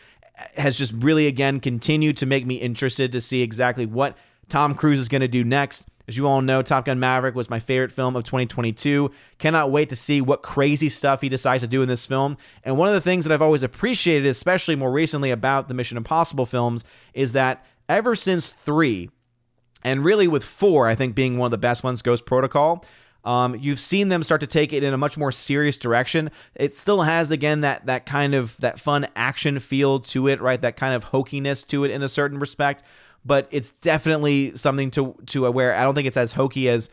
has just really, again, continued to make me interested to see exactly what Tom Cruise is going to do next. As you all know, Top Gun Maverick was my favorite film of 2022. Cannot wait to see what crazy stuff he decides to do in this film. And one of the things that I've always appreciated, especially more recently about the Mission Impossible films, is that ever since 3, and really with 4, I think being one of the best ones, Ghost Protocol, you've seen them start to take it in a much more serious direction. It still has, again, that kind of that fun action feel to it, right? That kind of hokiness to it in a certain respect. But it's definitely something to where I don't think it's as hokey as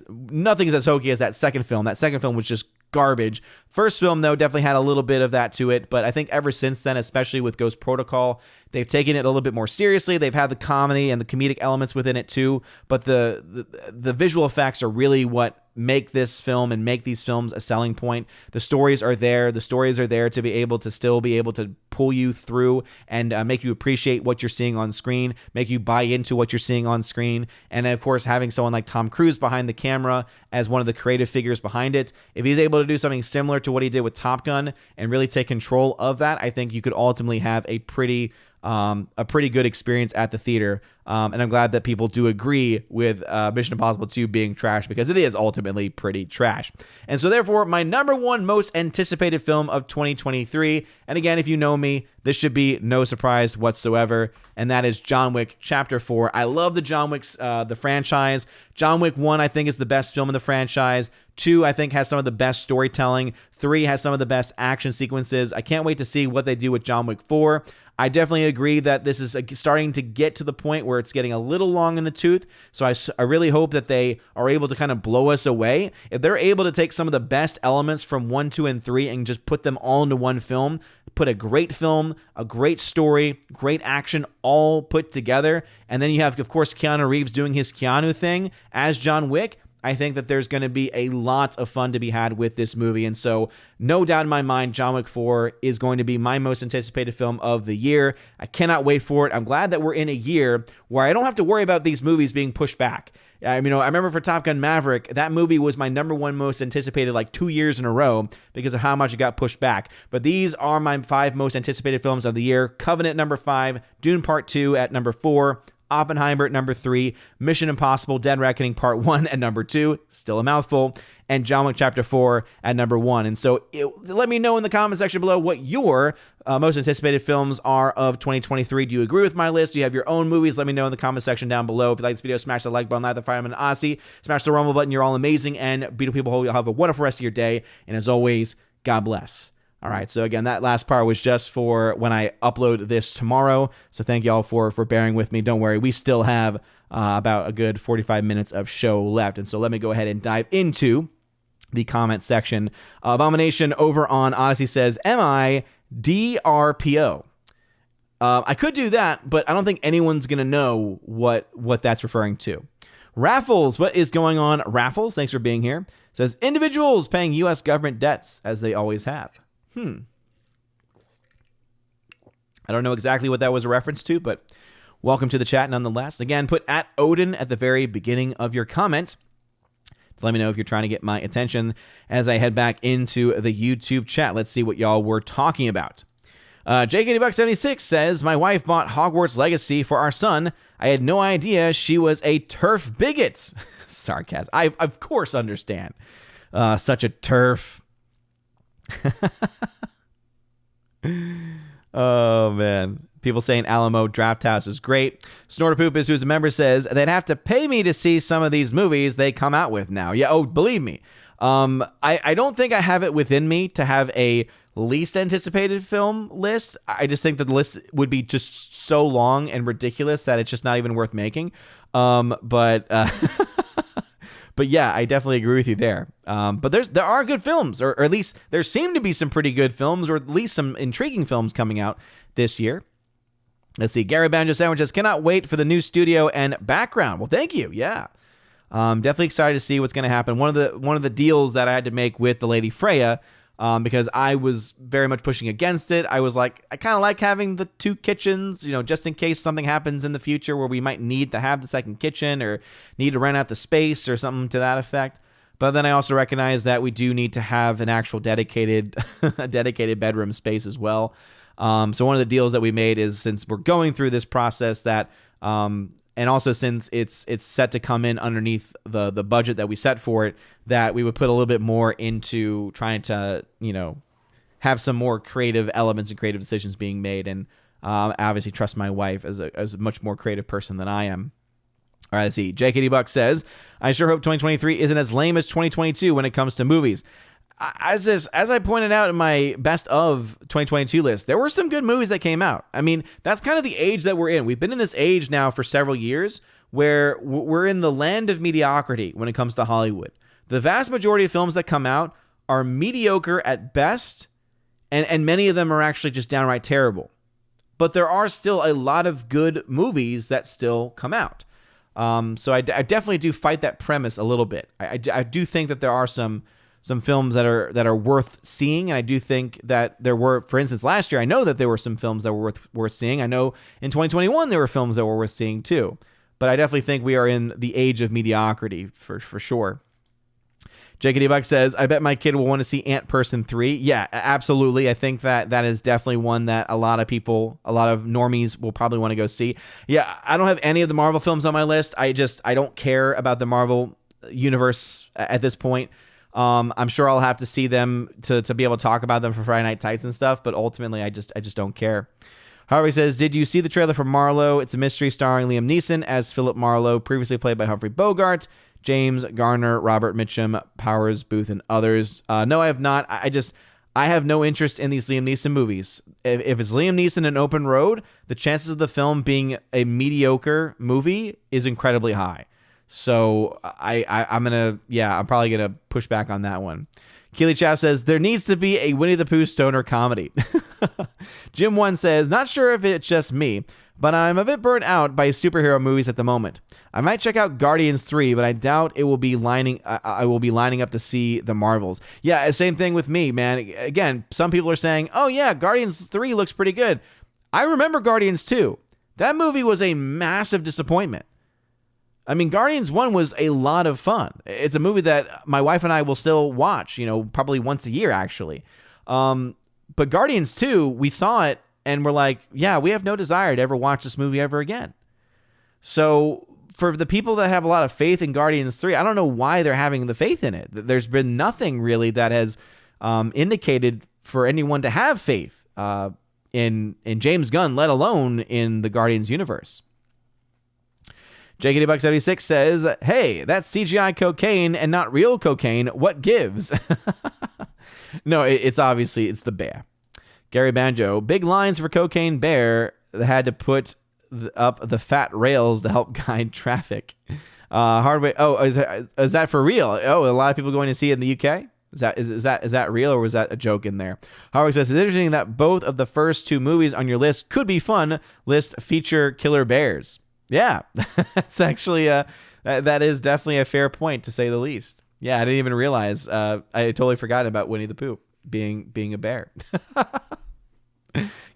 nothing is as hokey as that second film. That second film was just garbage. First film, though, definitely had a little bit of that to it, but I think ever since then, especially with Ghost Protocol, they've taken it a little bit more seriously. They've had the comedy and the comedic elements within it too, but the visual effects are really what make this film and make these films a selling point. The stories are there. The stories are there to be able to still be able to pull you through and make you appreciate what you're seeing on screen, make you buy into what you're seeing on screen. And of course, having someone like Tom Cruise behind the camera as one of the creative figures behind it, if he's able to do something similar to what he did with Top Gun and really take control of that, I think you could ultimately have a pretty good experience at the theater. And I'm glad that people do agree with Mission Impossible 2 being trash, because it is ultimately pretty trash. And so therefore, my number 1 most anticipated film of 2023, and again, if you know me, this should be no surprise whatsoever, and that is John Wick Chapter 4. I love the John Wick's, the franchise. John Wick 1, I think, is the best film in the franchise. 2, I think, has some of the best storytelling. 3 has some of the best action sequences. I can't wait to see what they do with John Wick 4. I definitely agree that this is starting to get to the point where it's getting a little long in the tooth. So I really hope that they are able to kind of blow us away. If they're able to take some of the best elements from 1, 2, and 3 and just put them all into one film, put a great film, a great story, great action all put together. And then you have, of course, Keanu Reeves doing his Keanu thing as John Wick. I think that there's going to be a lot of fun to be had with this movie. And so no doubt in my mind, John Wick 4 is going to be my most anticipated film of the year. I cannot wait for it. I'm glad that we're in a year where I don't have to worry about these movies being pushed back. I remember for Top Gun Maverick, that movie was my number one most anticipated like 2 years in a row because of how much it got pushed back. But these are my 5 most anticipated films of the year. Covenant number 5, Dune Part 2 at number 4, Oppenheimer at number 3, Mission Impossible Dead Reckoning Part 1 at number 2, still a mouthful, and John Wick Chapter 4 at number 1. And so let me know in the comment section below what your most anticipated films are of 2023. Do you agree with my list? Do you have your own movies? Let me know in the comment section down below. If you like this video, smash the like button, like the fireman Aussie, smash the rumble button. You're all amazing, and beautiful people, you'll have a wonderful rest of your day. And as always, God bless. All right, so again, that last part was just for when I upload this tomorrow. So thank you all for bearing with me. Don't worry, we still have about a good 45 minutes of show left. And so let me go ahead and dive into the comment section. Abomination over on Odyssey says, MIDRPO. I could do that, but I don't think anyone's going to know what that's referring to. Raffles, what is going on? Raffles, thanks for being here. Says, individuals paying U.S. government debts, as they always have. I don't know exactly what that was a reference to, but welcome to the chat nonetheless. Again, put @Odin at the very beginning of your comment to let me know if you're trying to get my attention as I head back into the YouTube chat. Let's see what y'all were talking about. JKDBuck76 says, my wife bought Hogwarts Legacy for our son. I had no idea she was a turf bigot. Sarcasm. I, of course, understand. Such a turf. Oh, man. People saying Alamo Drafthouse is great. Snorterpoopus, who's a member, says, they'd have to pay me to see some of these movies they come out with now. Yeah, oh, believe me. I don't think I have it within me to have a least anticipated film list. I just think that the list would be just so long and ridiculous that it's just not even worth making. But yeah, I definitely agree with you there. But there are good films, or at least there seem to be some pretty good films, or at least some intriguing films coming out this year. Let's see. Gary Banjo Sandwiches, cannot wait for the new studio and background. Well, thank you. Yeah. Definitely excited to see what's going to happen. One of the deals that I had to make with the lady Freya, because I was very much pushing against it. I was like, I kind of like having the 2 kitchens, just in case something happens in the future where we might need to have the second kitchen or need to rent out the space or something to that effect. But then I also recognize that we do need to have an actual dedicated bedroom space as well. So one of the deals that we made is, since we're going through this process, that and also since it's set to come in underneath the budget that we set for it, that we would put a little bit more into trying to, have some more creative elements and creative decisions being made. And I obviously trust my wife as a much more creative person than I am. All right, let's see. JKD Buck says, I sure hope 2023 isn't as lame as 2022 when it comes to movies. As I pointed out in my best of 2022 list, there were some good movies that came out. I mean, that's kind of the age that we're in. We've been in this age now for several years where we're in the land of mediocrity when it comes to Hollywood. The vast majority of films that come out are mediocre at best, and many of them are actually just downright terrible. But there are still a lot of good movies that still come out. So I definitely do fight that premise a little bit. I do think that there are some films that are worth seeing, and I do think that there were, for instance, last year, I know that there were some films that were worth seeing. I know in 2021 there were films that were worth seeing too, but I definitely think we are in the age of mediocrity for sure. JKD Buck says, I bet my kid will want to see Ant Person 3. Yeah, absolutely. I think that is definitely one that a lot of normies will probably want to go see. Yeah, I don't have any of the Marvel films on my list. I don't care about the Marvel universe at this point. I'm sure I'll have to see them to be able to talk about them for Friday Night Tights and stuff, but ultimately I just don't care. Harvey says, did you see the trailer for Marlowe? It's a mystery starring Liam Neeson as Philip Marlowe, previously played by Humphrey Bogart, James Garner, Robert Mitchum, Powers Booth, and others. No, I have not. I have no interest in these Liam Neeson movies. If it's Liam Neeson in Open Road, the chances of the film being a mediocre movie is incredibly high. So I'm probably gonna push back on that one. Keely Chow says there needs to be a Winnie the Pooh stoner comedy. Jim One says, not sure if it's just me, but I'm a bit burnt out by superhero movies at the moment. I might check out Guardians 3, but I doubt it will be I will be lining up to see the Marvels. Yeah, same thing with me, man. Again, some people are saying, oh yeah, Guardians 3 looks pretty good. I remember Guardians 2. That movie was a massive disappointment. I mean, Guardians 1 was a lot of fun. It's a movie that my wife and I will still watch, probably once a year, actually. But Guardians 2, we saw it, and we're like, yeah, we have no desire to ever watch this movie ever again. So for the people that have a lot of faith in Guardians 3, I don't know why they're having the faith in it. There's been nothing really that has indicated for anyone to have faith in James Gunn, let alone in the Guardians universe. JKD-Buck76 says, hey, that's CGI cocaine and not real cocaine. What gives? No, it's the bear. Gary Banjo, big lines for Cocaine Bear that had to put up the fat rails to help guide traffic. Hardway. Oh, is that for real? Oh, a lot of people going to see it in the UK? Is that real, or was that a joke in there? Howard says, it's interesting that both of the first two movies on your list could be fun. List feature killer bears. Yeah, that's actually that is definitely a fair point, to say the least. Yeah, I didn't even realize. I totally forgot about Winnie the Pooh being a bear.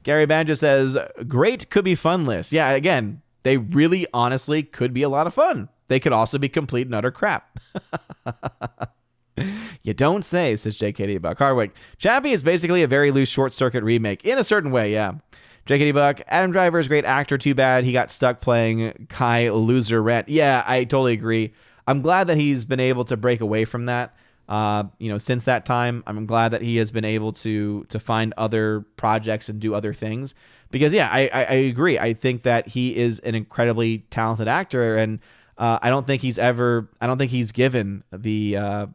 Gary Banjo says, great could be fun list. Yeah, again, they really honestly could be a lot of fun. They could also be complete and utter crap. You don't say, says JKD Buck. Hardwick, Chappie is basically a very loose Short Circuit remake in a certain way, yeah. JKD Buck, Adam Driver is a great actor. Too bad he got stuck playing Kai Loser Rent. Yeah, I totally agree. I'm glad that he's been able to break away from that. Since that time, I'm glad that he has been able to find other projects and do other things. Because yeah, I agree. I think that he is an incredibly talented actor, and I don't think he's given the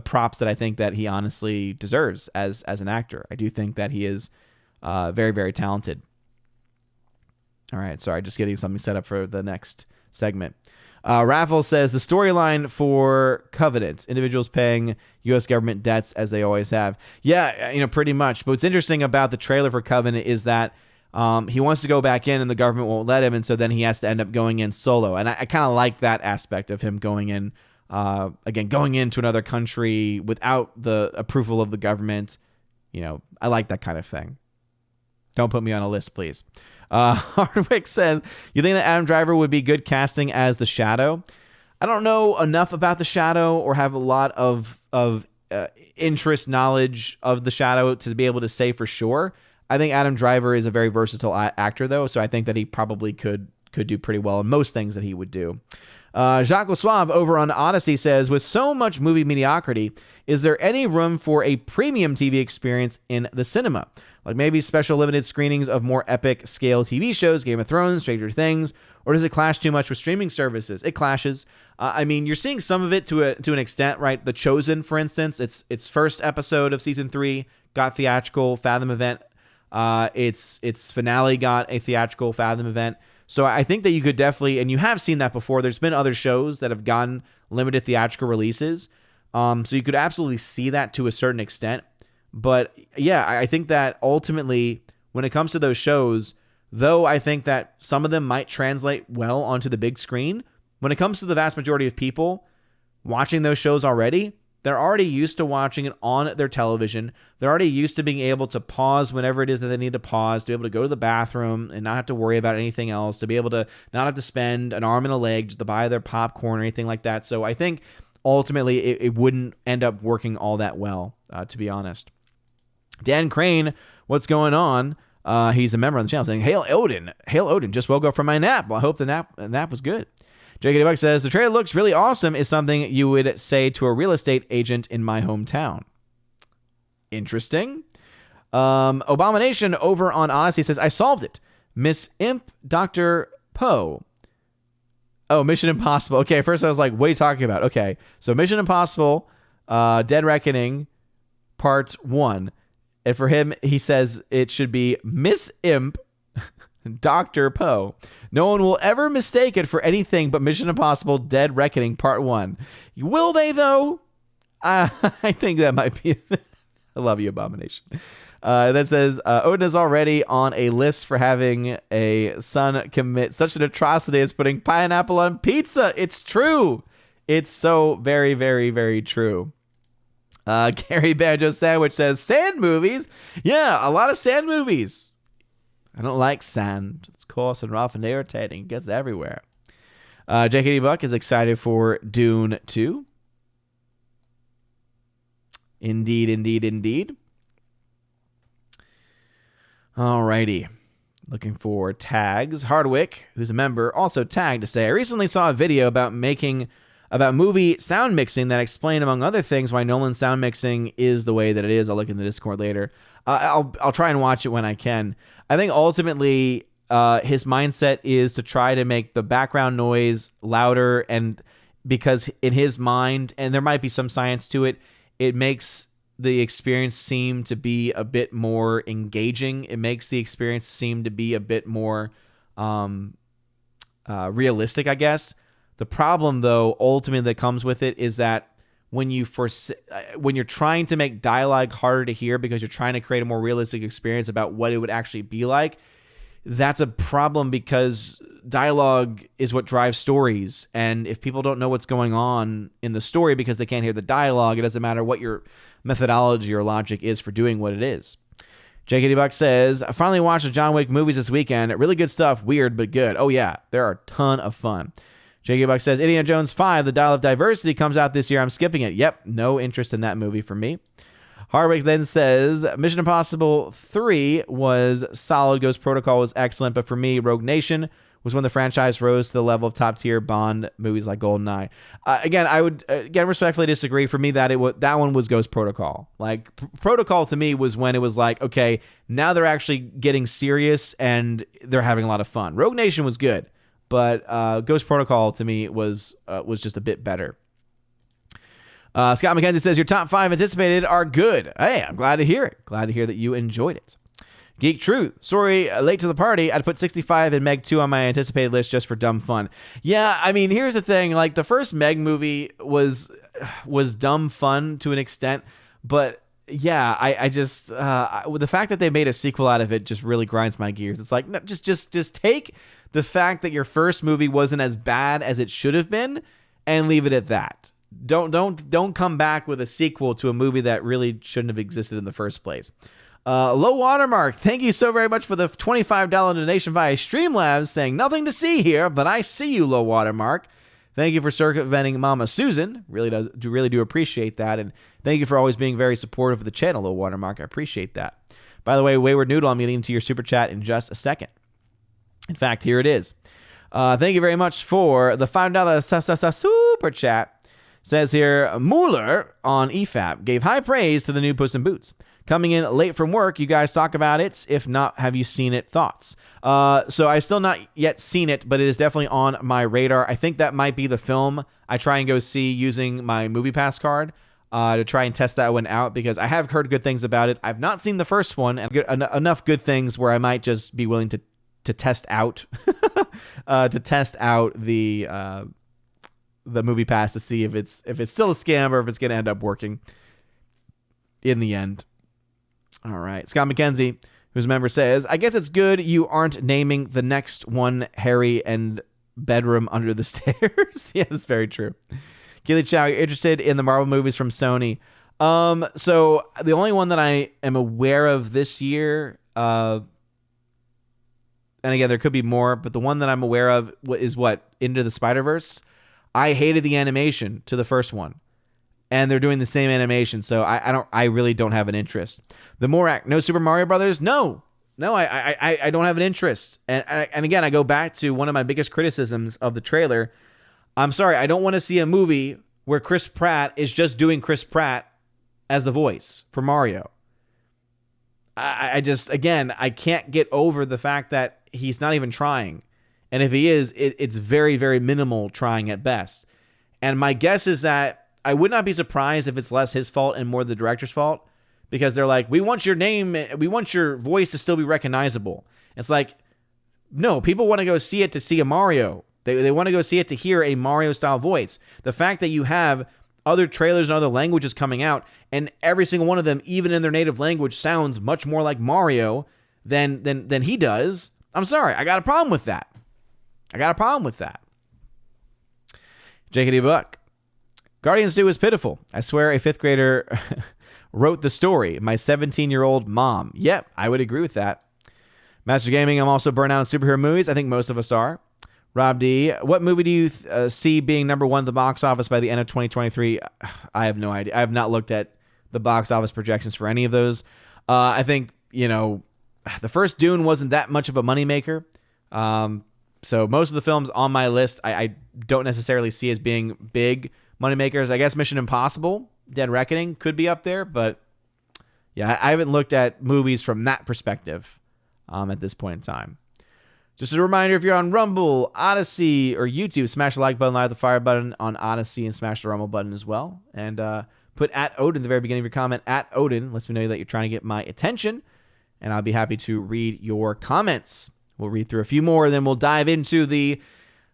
props that I think that he honestly deserves as an actor. I do think that he is very, very talented. All right, sorry, just getting something set up for the next segment. Raffle says, the storyline for Covenant, individuals paying U.S. government debts as they always have. Yeah, pretty much. But what's interesting about the trailer for Covenant is that he wants to go back in and the government won't let him, and so then he has to end up going in solo. And I kind of like that aspect of him going in, going into another country without the approval of the government. I like that kind of thing. Don't put me on a list, please. Hardwick says, you think that Adam Driver would be good casting as the Shadow? I don't know enough about the Shadow or have a lot of interest knowledge of the Shadow to be able to say for sure. I think Adam Driver is a very versatile actor, though, so I think that he probably could do pretty well in most things that he would do. Jacques Lesuave over on Odyssey says, with so much movie mediocrity, is there any room for a premium TV experience in the cinema? Like maybe special limited screenings of more epic scale TV shows, Game of Thrones, Stranger Things, or does it clash too much with streaming services? It clashes. You're seeing some of it to an extent, right? The Chosen, for instance, its first episode of season 3 got theatrical Fathom event. Its finale got a theatrical Fathom event. So I think that you could definitely, and you have seen that before. There's been other shows that have gotten limited theatrical releases. So you could absolutely see that to a certain extent. But yeah, I think that ultimately, when it comes to those shows, though I think that some of them might translate well onto the big screen, when it comes to the vast majority of people watching those shows already, they're already used to watching it on their television. They're already used to being able to pause whenever it is that they need to pause, to be able to go to the bathroom and not have to worry about anything else, to be able to not have to spend an arm and a leg just to buy their popcorn or anything like that. So I think ultimately it wouldn't end up working all that well, to be honest. Dan Crane, what's going on? He's a member on the channel saying, Hail Odin, just woke up from my nap. Well, I hope the nap was good. JKD Buck says, the trailer looks really awesome is something you would say to a real estate agent in my hometown. Interesting. Abomination over on Odyssey says, I solved it. Miss Imp, Dr. Poe. Oh, Mission Impossible. Okay, first I was like, what are you talking about? Okay, so Mission Impossible, Dead Reckoning, Part 1. And for him, he says it should be Miss Imp, Dr. Poe. No one will ever mistake it for anything but Mission Impossible Dead Reckoning Part 1. Will they, though? I think that might be I love you, Abomination. That says, Odin is already on a list for having a son commit such an atrocity as putting pineapple on pizza. It's true. It's so very, very, very true. Gary Banjo Sandwich says, sand movies? Yeah, a lot of sand movies. I don't like sand. It's coarse and rough and irritating. It gets everywhere. JKD Buck is excited for Dune 2. Indeed, indeed, indeed. Alrighty. Looking for tags. Hardwick, who's a member, also tagged to say, I recently saw a video about movie sound mixing that explained, among other things, why Nolan's sound mixing is the way that it is. I'll look in the Discord later. I'll try and watch it when I can. I think ultimately his mindset is to try to make the background noise louder, and because in his mind, and there might be some science to it, it makes the experience seem to be a bit more engaging. It makes the experience seem to be a bit more realistic, I guess. The problem, though, ultimately that comes with it is that when you're trying to make dialogue harder to hear because you're trying to create a more realistic experience about what it would actually be like, that's a problem because dialogue is what drives stories. And if people don't know what's going on in the story because they can't hear the dialogue, it doesn't matter what your methodology or logic is for doing what it is. JKD Buck says, I finally watched the John Wick movies this weekend. Really good stuff. Weird, but good. Oh, yeah. They're a ton of fun. J.K. Buck says, Indiana Jones 5, The Dial of Diversity, comes out this year. I'm skipping it. Yep, no interest in that movie for me. Hardwick then says, Mission Impossible 3 was solid. Ghost Protocol was excellent. But for me, Rogue Nation was when the franchise rose to the level of top-tier Bond movies like GoldenEye. Again, I would respectfully disagree. For me, that one was Ghost Protocol. Like, Protocol to me was when it was like, okay, now they're actually getting serious and they're having a lot of fun. Rogue Nation was good. But Ghost Protocol, to me, was just a bit better. Scott McKenzie says, your top 5 anticipated are good. Hey, I'm glad to hear it. Glad to hear that you enjoyed it. Geek Truth. Sorry, late to the party. I'd put 65 and Meg 2 on my anticipated list just for dumb fun. Yeah, I mean, here's the thing. Like, the first Meg movie was dumb fun to an extent. But, yeah, I just... the fact that they made a sequel out of it just really grinds my gears. It's like, no, just take... the fact that your first movie wasn't as bad as it should have been, and leave it at that. Don't come back with a sequel to a movie that really shouldn't have existed in the first place. Low Watermark, thank you so very much for the $25 donation via Streamlabs, saying nothing to see here, but I see you, Low Watermark. Thank you for circumventing Mama Susan. Really do appreciate that, and thank you for always being very supportive of the channel, Low Watermark. I appreciate that. By the way, Wayward Noodle, I'm getting into your super chat in just a second. In fact, here it is. Thank you very much for the $5 super chat. Says here, Mueller on EFAP gave high praise to the new Puss in Boots. Coming in late from work, you guys talk about it. If not, have you seen it? Thoughts? So I've still not yet seen it, but it is definitely on my radar. I think that might be the film I try and go see using my MoviePass card to try and test that one out, because I have heard good things about it. I've not seen the first one, and enough good things where I might just be willing to test out the MoviePass to see if it's still a scam or if it's going to end up working in the end. All right. Scott McKenzie, who's a member, says, I guess it's good you aren't naming the next one Harry and Bedroom Under the Stairs. Yeah, that's very true. Keely Chow, you're interested in the Marvel movies from Sony? So the only one that I am aware of this year, and again, there could be more, but the one that I'm aware of is Into the Spider-Verse. I hated the animation to the first one, and they're doing the same animation, so I really don't have an interest. No Super Mario Brothers? No, I don't have an interest. And again, I go back to one of my biggest criticisms of the trailer. I'm sorry, I don't want to see a movie where Chris Pratt is just doing Chris Pratt as the voice for Mario. I can't get over the fact that he's not even trying. And if he is, it's very, very minimal trying at best. And my guess is that I would not be surprised if it's less his fault and more the director's fault, because they're like, we want your name, we want your voice to still be recognizable. It's like, no, people want to go see it to see a Mario. They want to go see it to hear a Mario-style voice. The fact that you have other trailers and other languages coming out, and every single one of them, even in their native language, sounds much more like Mario than he does. I'm sorry, I got a problem with that. JKD Buck. Guardians 2 is pitiful. I swear a fifth grader wrote the story. My 17-year-old mom. Yep, I would agree with that. Master Gaming, I'm also burnt out on superhero movies. I think most of us are. Rob D, what movie do you see being number one at the box office by the end of 2023? I have no idea. I have not looked at the box office projections for any of those. I think, the first Dune wasn't that much of a moneymaker. So most of the films on my list, I don't necessarily see as being big moneymakers. I guess Mission Impossible, Dead Reckoning could be up there, but yeah, I haven't looked at movies from that perspective at this point in time. Just a reminder, if you're on Rumble, Odyssey, or YouTube, smash the like button, light the fire button on Odyssey, and smash the Rumble button as well. And put @Odin at the very beginning of your comment. @Odin lets me know that you're trying to get my attention, and I'll be happy to read your comments. We'll read through a few more, and then we'll dive into the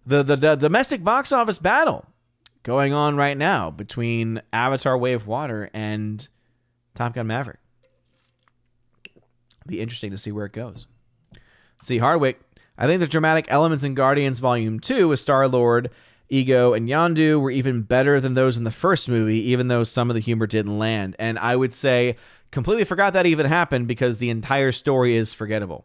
domestic box office battle going on right now between Avatar: Way of Water and Top Gun: Maverick. Be interesting to see where it goes. See, Hardwick, I think the dramatic elements in Guardians Volume 2 with Star-Lord, Ego, and Yondu were even better than those in the first movie, even though some of the humor didn't land. And I would say completely forgot that even happened because the entire story is forgettable.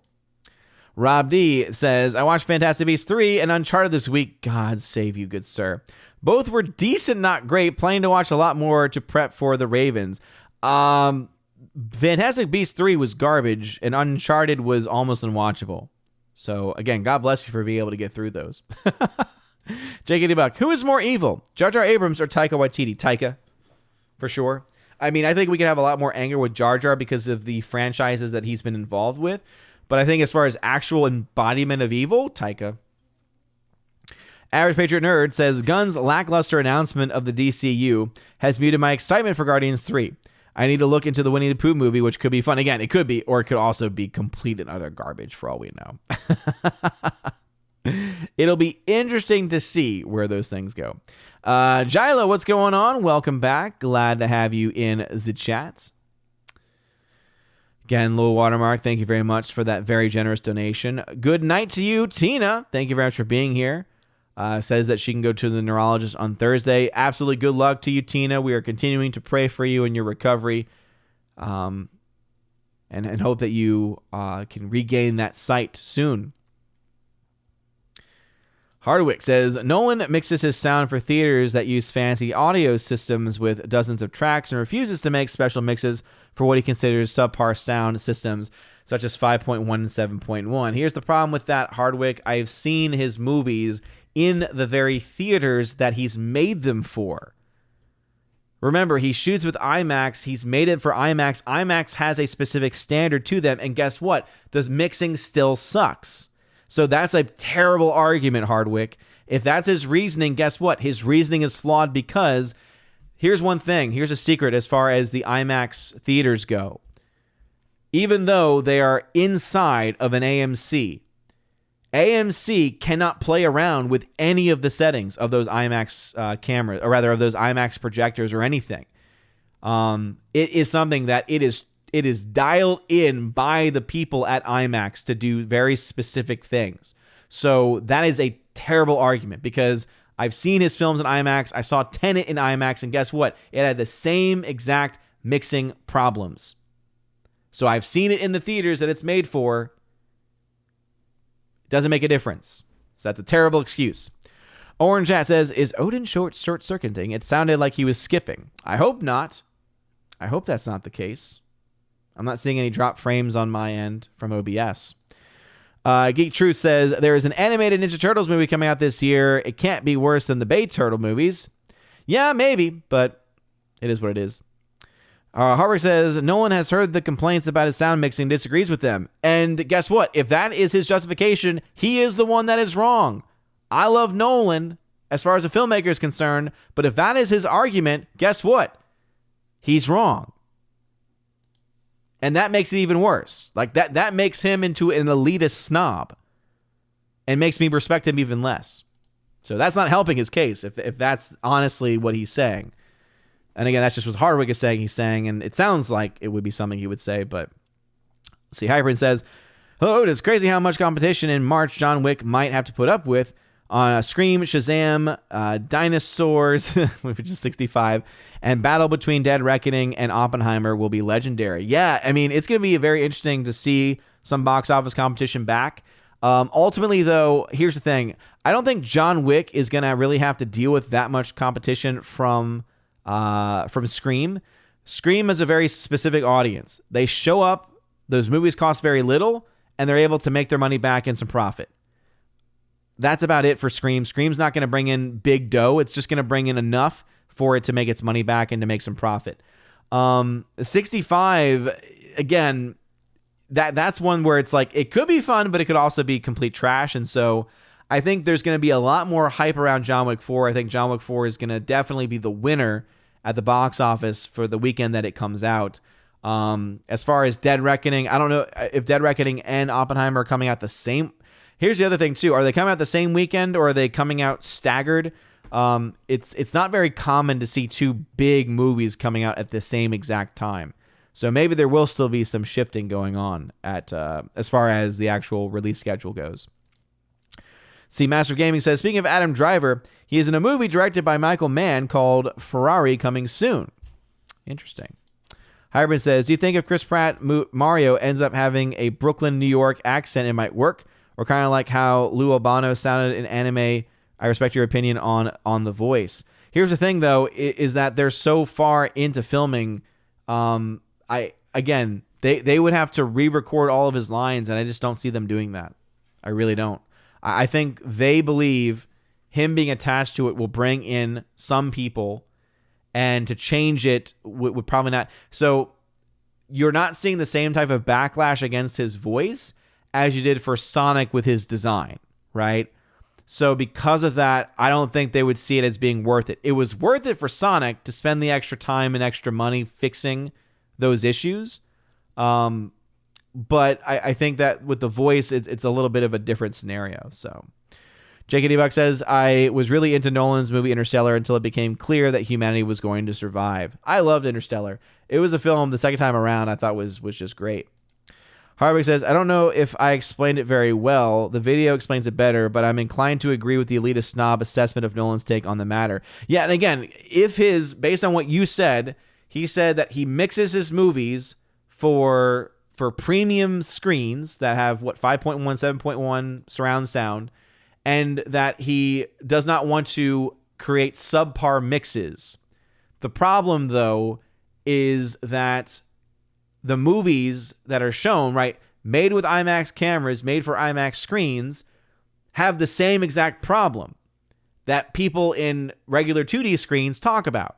Rob D says, I watched Fantastic Beasts 3 and Uncharted this week. God save you, good sir. Both were decent, not great. Planning to watch a lot more to prep for the Ravens. Fantastic Beasts 3 was garbage, and Uncharted was almost unwatchable. So, again, God bless you for being able to get through those. JKD Buck, who is more evil, Jar Jar Abrams or Taika Waititi? Taika, for sure. I mean, I think we could have a lot more anger with Jar Jar because of the franchises that he's been involved with. But I think as far as actual embodiment of evil, Taika. Average Patriot Nerd says, Gunn's lackluster announcement of the DCU has muted my excitement for Guardians 3. I need to look into the Winnie the Pooh movie, which could be fun. Again, it could be, or it could also be complete and utter garbage for all we know. It'll be interesting to see where those things go. Jilo, what's going on? Welcome back. Glad to have you in the chat. Again, Low Watermark, thank you very much for that very generous donation. Good night to you, Tina. Thank you very much for being here. Says that she can go to the neurologist on Thursday. Absolutely good luck to you, Tina. We are continuing to pray for you in your recovery and hope that you can regain that sight soon. Hardwick says, Nolan mixes his sound for theaters that use fancy audio systems with dozens of tracks and refuses to make special mixes for what he considers subpar sound systems, such as 5.1 and 7.1. Here's the problem with that, Hardwick. I've seen his movies in the very theaters that he's made them for. Remember, he shoots with IMAX. He's made it for IMAX. IMAX has a specific standard to them, and guess what? The mixing still sucks. So that's a terrible argument, Hardwick. If that's his reasoning, guess what? His reasoning is flawed because here's one thing. Here's a secret as far as the IMAX theaters go. Even though they are inside of an AMC, AMC cannot play around with any of the settings of those IMAX cameras, or rather of those IMAX projectors or anything. It is something that it is dialed in by the people at IMAX to do very specific things. So that is a terrible argument because I've seen his films in IMAX. I saw Tenet in IMAX, and guess what? It had the same exact mixing problems. So I've seen it in the theaters that it's made for. Doesn't make a difference. So that's a terrible excuse. Orange Chat says, is Odin short-circuiting? It sounded like he was skipping. I hope not. I hope that's not the case. I'm not seeing any drop frames on my end from OBS. Geek Truth says, there is an animated Ninja Turtles movie coming out this year. It can't be worse than the Bay Turtle movies. Yeah, maybe, but it is what it is. Harvard says, Nolan has heard the complaints about his sound mixing, disagrees with them. And guess what? If that is his justification, he is the one that is wrong. I love Nolan as far as a filmmaker is concerned, but if that is his argument, guess what? He's wrong. And that makes it even worse. Like that makes him into an elitist snob and makes me respect him even less. So that's not helping his case if that's honestly what he's saying. And again, that's just what Hardwick is saying. He's saying, and it sounds like it would be something he would say, but see, Hybrid says, hello, it's crazy how much competition in March John Wick might have to put up with on Scream, Shazam, Dinosaurs, which is 65, and battle between Dead Reckoning and Oppenheimer will be legendary. Yeah, I mean, it's going to be very interesting to see some box office competition back. Ultimately, though, here's the thing. I don't think John Wick is going to really have to deal with that much competition from Scream. Scream is a very specific audience. They show up, those movies cost very little, and they're able to make their money back in some profit. That's about it for Scream. Scream's not going to bring in big dough. It's just going to bring in enough for it to make its money back and to make some profit. 65, again, that's one where it's like, it could be fun, but it could also be complete trash. And so I think there's going to be a lot more hype around John Wick 4. I think John Wick 4 is going to definitely be the winner at the box office for the weekend that it comes out. As far as Dead Reckoning, I don't know if Dead Reckoning and Oppenheimer are coming out the same. Here's the other thing too. Are they coming out the same weekend or are they coming out staggered? It's not very common to see two big movies coming out at the same exact time. So maybe there will still be some shifting going on at as far as the actual release schedule goes. See, Master of Gaming says, speaking of Adam Driver, he is in a movie directed by Michael Mann called Ferrari coming soon. Interesting. Hybrid says, do you think if Chris Pratt Mario ends up having a Brooklyn, New York accent, it might work? Or kind of like how Lou Albano sounded in anime? I respect your opinion on the voice. Here's the thing, though, is that they're so far into filming. They would have to re-record all of his lines, and I just don't see them doing that. I really don't. I think they believe him being attached to it will bring in some people, and to change it would probably not. So you're not seeing the same type of backlash against his voice as you did for Sonic with his design, right? So because of that, I don't think they would see it as being worth it. It was worth it for Sonic to spend the extra time and extra money fixing those issues. But I think that with the voice, it's a little bit of a different scenario. So J.K.D. Buck says, I was really into Nolan's movie Interstellar until it became clear that humanity was going to survive. I loved Interstellar. It was a film the second time around I thought was just great. Harvick says, I don't know if I explained it very well. The video explains it better, but I'm inclined to agree with the elitist snob assessment of Nolan's take on the matter. Yeah, and again, based on what you said, he said that he mixes his movies for premium screens that have, 5.1, 7.1 surround sound, and that he does not want to create subpar mixes. The problem, though, is that the movies that are shown, right, made with IMAX cameras, made for IMAX screens, have the same exact problem that people in regular 2D screens talk about.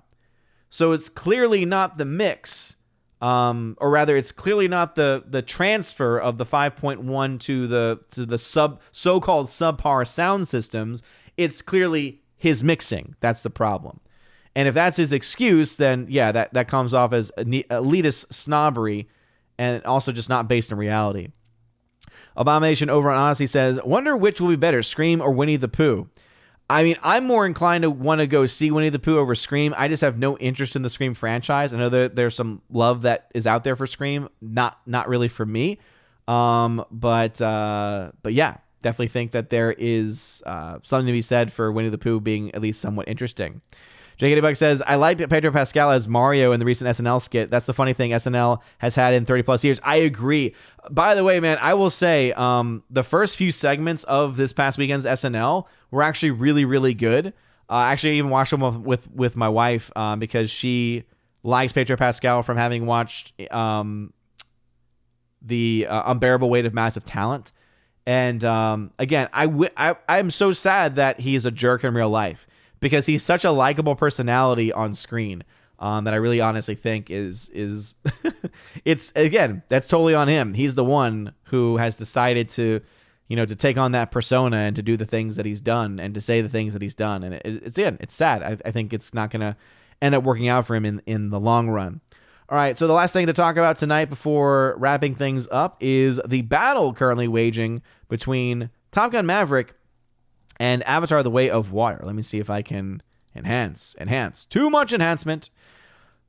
So it's clearly not the mix, or rather, it's clearly not the transfer of the 5.1 to the so-called subpar sound systems. It's clearly his mixing. That's the problem. And if that's his excuse, then yeah, that comes off as elitist snobbery and also just not based in reality. Abomination over on Odyssey says, wonder which will be better, Scream or Winnie the Pooh? I mean, I'm more inclined to want to go see Winnie the Pooh over Scream. I just have no interest in the Scream franchise. I know there's some love that is out there for Scream. Not really for me. But yeah, definitely think that there is something to be said for Winnie the Pooh being at least somewhat interesting. J.K. Buck says, I liked Pedro Pascal as Mario in the recent SNL skit. That's the funny thing SNL has had in 30 plus years. I agree. By the way, man, I will say the first few segments of this past weekend's SNL were actually really, really good. Actually, I even watched them with my wife because she likes Pedro Pascal from having watched the Unbearable Weight of Massive Talent. And again, I'm so sad that he's a jerk in real life, because he's such a likable personality on screen that I really honestly think is it's, again, that's totally on him. He's the one who has decided to take on that persona and to do the things that he's done and to say the things that he's done. And it's sad. I think it's not going to end up working out for him in the long run. All right, so the last thing to talk about tonight before wrapping things up is the battle currently waging between Top Gun Maverick and Avatar: The Way of Water. Let me see if I can enhance. Too much enhancement.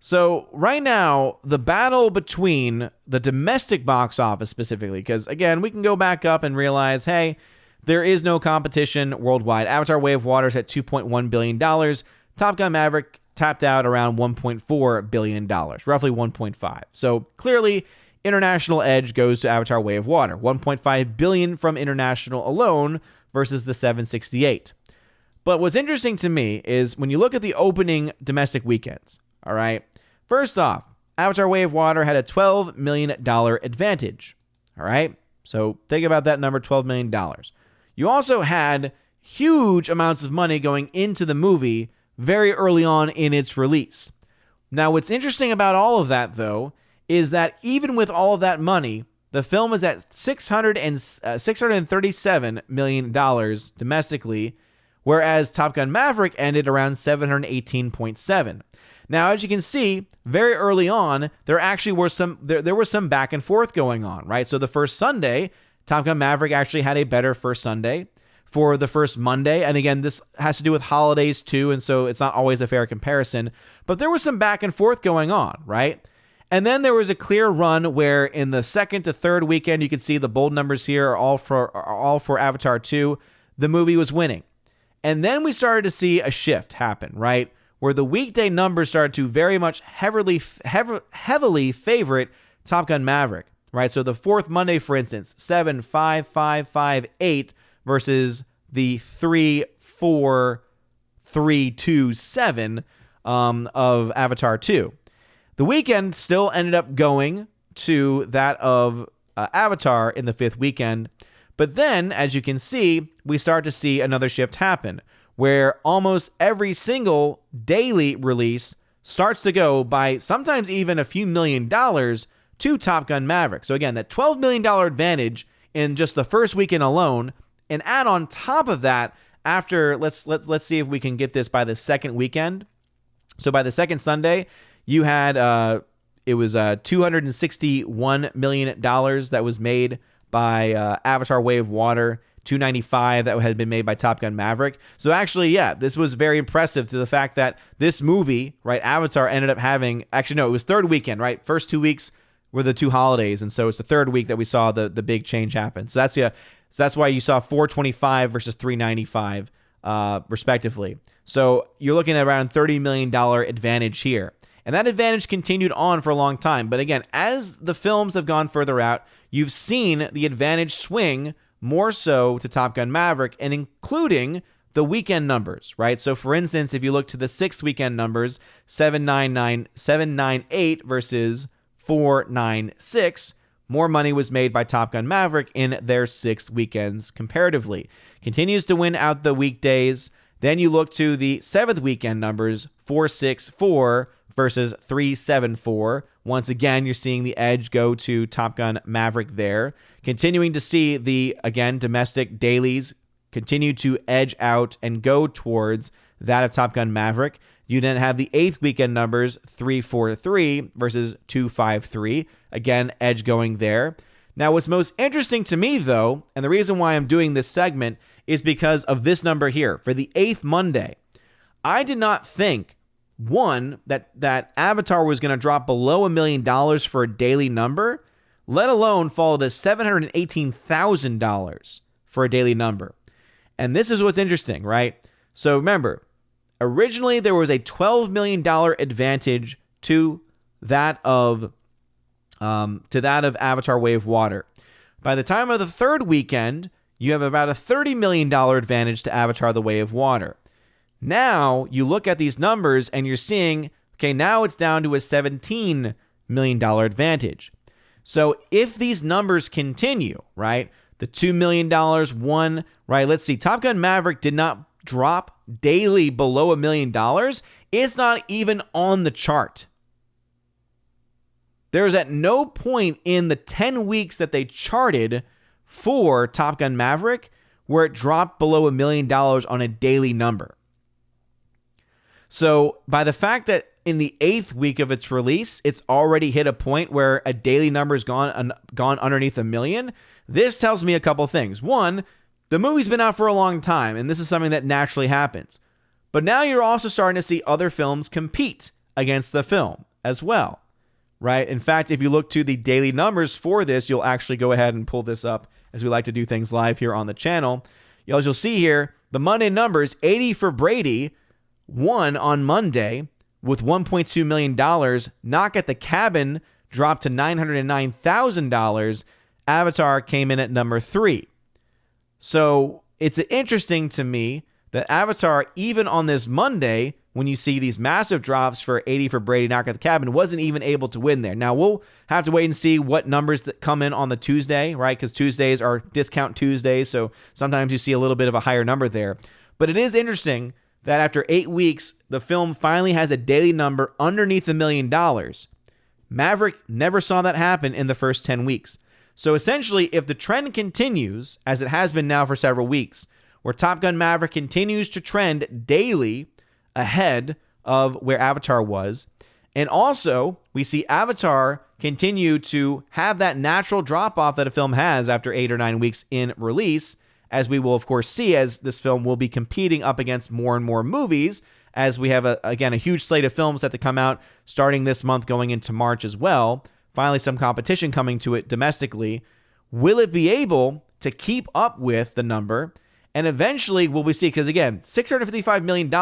So right now, the battle between the domestic box office specifically, because again, we can go back up and realize, hey, there is no competition worldwide. Avatar: Way of Water is at $2.1 billion. Top Gun: Maverick tapped out around $1.4 billion, roughly 1.5. So clearly, international edge goes to Avatar: Way of Water. 1.5 billion from international alone versus the 768. But what's interesting to me is when you look at the opening domestic weekends, all right? First off, Avatar: Way of Water had a $12 million advantage, all right? So think about that number, $12 million. You also had huge amounts of money going into the movie very early on in its release. Now, what's interesting about all of that, though, is that even with all of that money, the film is at $637 million domestically, whereas Top Gun: Maverick ended around $718.7. Now, as you can see, very early on, there actually were some back and forth going on, right? So the first Sunday, Top Gun: Maverick actually had a better first Sunday. For the first Monday, and again, this has to do with holidays too, and so it's not always a fair comparison, but there was some back and forth going on, right? And then there was a clear run where in the second to third weekend, you can see the bold numbers here are all for Avatar 2. The movie was winning. And then we started to see a shift happen, right? Where the weekday numbers started to very much heavily favorite Top Gun: Maverick, right? So the fourth Monday, for instance, 7, 5, 5, 5, 8 versus the 3, 4, 3, 2, 7 of Avatar 2. The weekend still ended up going to that of Avatar in the fifth weekend. But then, as you can see, we start to see another shift happen where almost every single daily release starts to go by sometimes even a few $1,000,000 to Top Gun: Maverick. So again, that $12 million advantage in just the first weekend alone, and add on top of that after, let's see if we can get this by the second weekend. So by the second Sunday, you had it was $261 million that was made by Avatar: Way of Water, $295 that had been made by Top Gun: Maverick. So actually, yeah, this was very impressive to the fact that this movie, right, Avatar ended up having, actually no, it was third weekend, right? First 2 weeks were the two holidays, and so it's the third week that we saw the big change happen. So that's why you saw $425 versus $395 respectively. So you're looking at around $30 million advantage here. And that advantage continued on for a long time. But again, as the films have gone further out, you've seen the advantage swing more so to Top Gun: Maverick, and including the weekend numbers, right? So for instance, if you look to the sixth weekend numbers, 798 versus 496, more money was made by Top Gun: Maverick in their sixth weekends comparatively. Continues to win out the weekdays. Then you look to the seventh weekend numbers, 464 versus 374. Once again, you're seeing the edge go to Top Gun: Maverick there. Continuing to see the, again, domestic dailies continue to edge out and go towards that of Top Gun: Maverick. You then have the eighth weekend numbers, 343 versus 253. Again, edge going there. Now, what's most interesting to me, though, and the reason why I'm doing this segment is because of this number here. For the eighth Monday, I did not think, one, that Avatar was going to drop below $1 million for a daily number, let alone fall to $718,000 for a daily number. And this is what's interesting, right? So remember, originally there was a $12 million advantage to that of Avatar: Way of Water. By the time of the third weekend, you have about a $30 million advantage to Avatar: The Way of Water. Now, you look at these numbers and you're seeing, okay, now it's down to a $17 million advantage. So if these numbers continue, right, the $2 million, one, right, let's see, Top Gun: Maverick did not drop daily below $1 million. It's not even on the chart. There is at no point in the 10 weeks that they charted for Top Gun: Maverick where it dropped below $1 million on a daily number. So by the fact that in the eighth week of its release, it's already hit a point where a daily number has gone underneath $1 million, this tells me a couple things. One, the movie's been out for a long time, and this is something that naturally happens. But now you're also starting to see other films compete against the film. as well, right? In fact, if you look to the daily numbers for this, you'll actually go ahead and pull this up, as we like to do things live here on the channel. As you'll see here, the Monday numbers, 80 for Brady, won on Monday with $1.2 million. Knock at the Cabin dropped to $909,000. Avatar came in at number 3. So it's interesting to me that Avatar, even on this Monday, when you see these massive drops for 80 for Brady, Knock at the Cabin, wasn't even able to win there. Now, we'll have to wait and see what numbers that come in on the Tuesday, right? Because Tuesdays are discount Tuesdays, so sometimes you see a little bit of a higher number there. But it is interesting that after 8 weeks, the film finally has a daily number underneath $1 million. Maverick never saw that happen in the first 10 weeks. So essentially, if the trend continues, as it has been now for several weeks, where Top Gun Maverick continues to trend daily ahead of where Avatar was, and also we see Avatar continue to have that natural drop-off that a film has after 8 or 9 weeks in release, as we will, of course, see as this film will be competing up against more and more movies, as we have, a huge slate of films set to come out starting this month going into March as well. Finally, some competition coming to it domestically. Will it be able to keep up with the number? And eventually, will we see? Because again, $655 million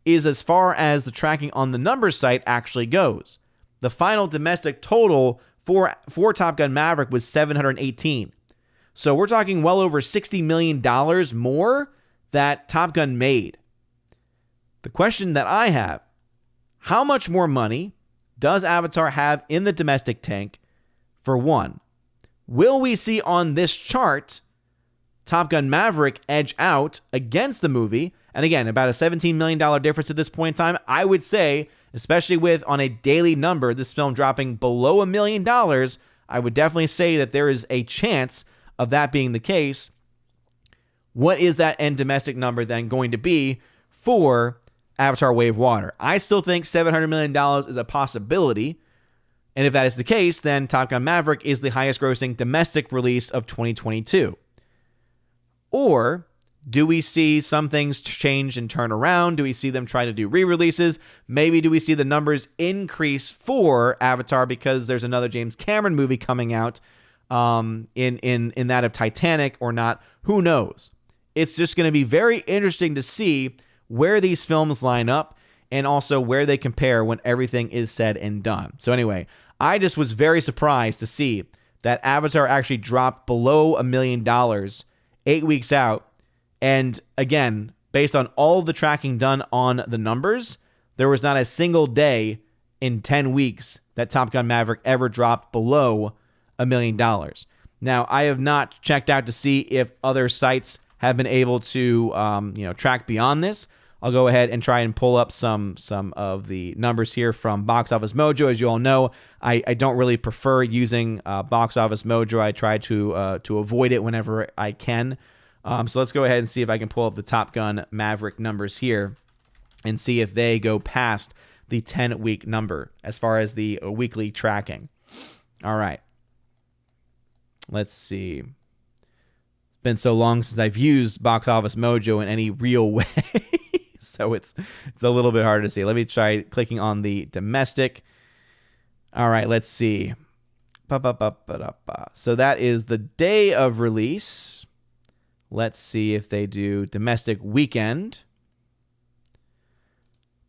is as far as the tracking on the numbers site actually goes. The final domestic total for Top Gun Maverick was $718. So we're talking well over $60 million more that Top Gun made. The question that I have, how much more money does Avatar have in the domestic tank, for one? Will we see on this chart Top Gun Maverick edge out against the movie? And again, about a $17 million difference at this point in time. I would say, especially with on a daily number, this film dropping below $1 million, I would definitely say that there is a chance of that being the case. What is that end domestic number then going to be for Avatar Way of Water? I still think $700 million is a possibility. And if that is the case, then Top Gun Maverick is the highest grossing domestic release of 2022. Or do we see some things change and turn around? Do we see them try to do re-releases? Maybe do we see the numbers increase for Avatar because there's another James Cameron movie coming out in that of Titanic or not? Who knows? It's just going to be very interesting to see where these films line up and also where they compare when everything is said and done. So anyway, I just was very surprised to see that Avatar actually dropped below $1 million 8 weeks out. And again, based on all the tracking done on the numbers, there was not a single day in 10 weeks that Top Gun Maverick ever dropped below $1 million. Now, I have not checked out to see if other sites have been able to track beyond this. I'll go ahead and try and pull up some of the numbers here from Box Office Mojo. As you all know, I don't really prefer using Box Office Mojo. I try to avoid it whenever I can. So let's go ahead and see if I can pull up the Top Gun Maverick numbers here and see if they go past the 10-week number as far as the weekly tracking. All right. Let's see. It's been so long since I've used Box Office Mojo in any real way. So it's a little bit harder to see. Let me try clicking on the domestic. All right, let's see. So that is the day of release. Let's see if they do domestic weekend.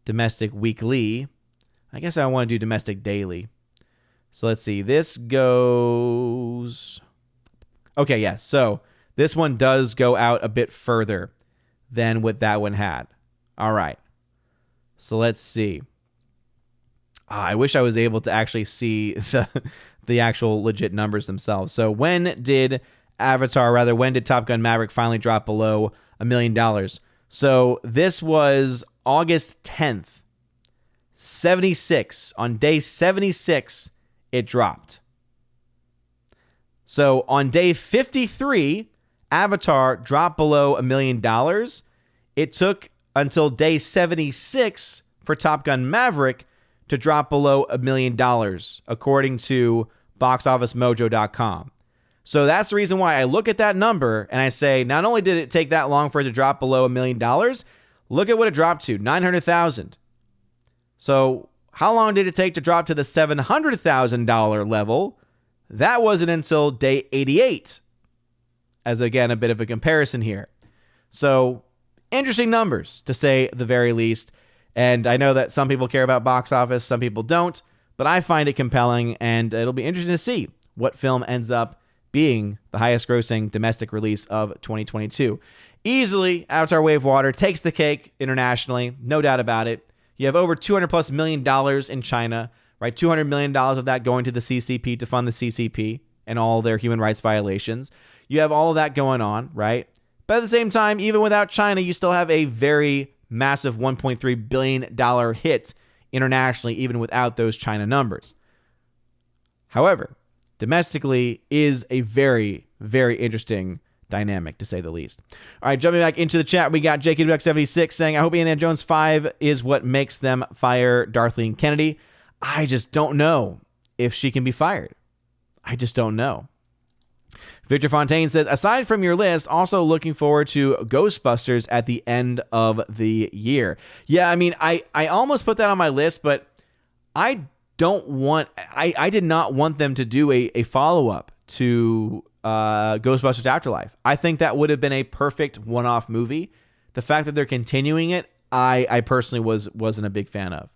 Domestic weekly. I guess I want to do domestic daily. So let's see. This goes... Okay, yes. So this one does go out a bit further than what that one had. All right. So let's see. I wish I was able to actually see the actual legit numbers themselves. So when did Top Gun Maverick finally drop below $1 million? So this was August 10th. 76. On day 76, it dropped. So on day 53, Avatar dropped below $1 million. It took until day 76 for Top Gun Maverick to drop below $1 million, according to boxofficemojo.com. So that's the reason why I look at that number and I say, not only did it take that long for it to drop below $1 million, look at what it dropped to, $900,000. So how long did it take to drop to the $700,000 level? That wasn't until day 88. As again, a bit of a comparison here. So interesting numbers, to say the very least. And I know that some people care about box office, some people don't, but I find it compelling, and it'll be interesting to see what film ends up being the highest grossing domestic release of 2022. Easily, Avatar Way of Water takes the cake internationally, no doubt about it. You have over $200+ million in China, right? $200 million of that going to the CCP to fund the CCP and all their human rights violations. You have all of that going on, right? But at the same time, even without China, you still have a very massive $1.3 billion hit internationally, even without those China numbers. However, domestically is a very, very interesting dynamic, to say the least. All right, jumping back into the chat, we got JK76 saying, I hope Indiana Jones 5 is what makes them fire Darlene Kennedy. I just don't know if she can be fired. I just don't know. Victor Fontaine said, aside from your list, also looking forward to Ghostbusters at the end of the year. Yeah, I mean, I almost put that on my list, but I did not want them to do a follow-up to Ghostbusters Afterlife. I think that would have been a perfect one-off movie. The fact that they're continuing it, I personally wasn't a big fan of.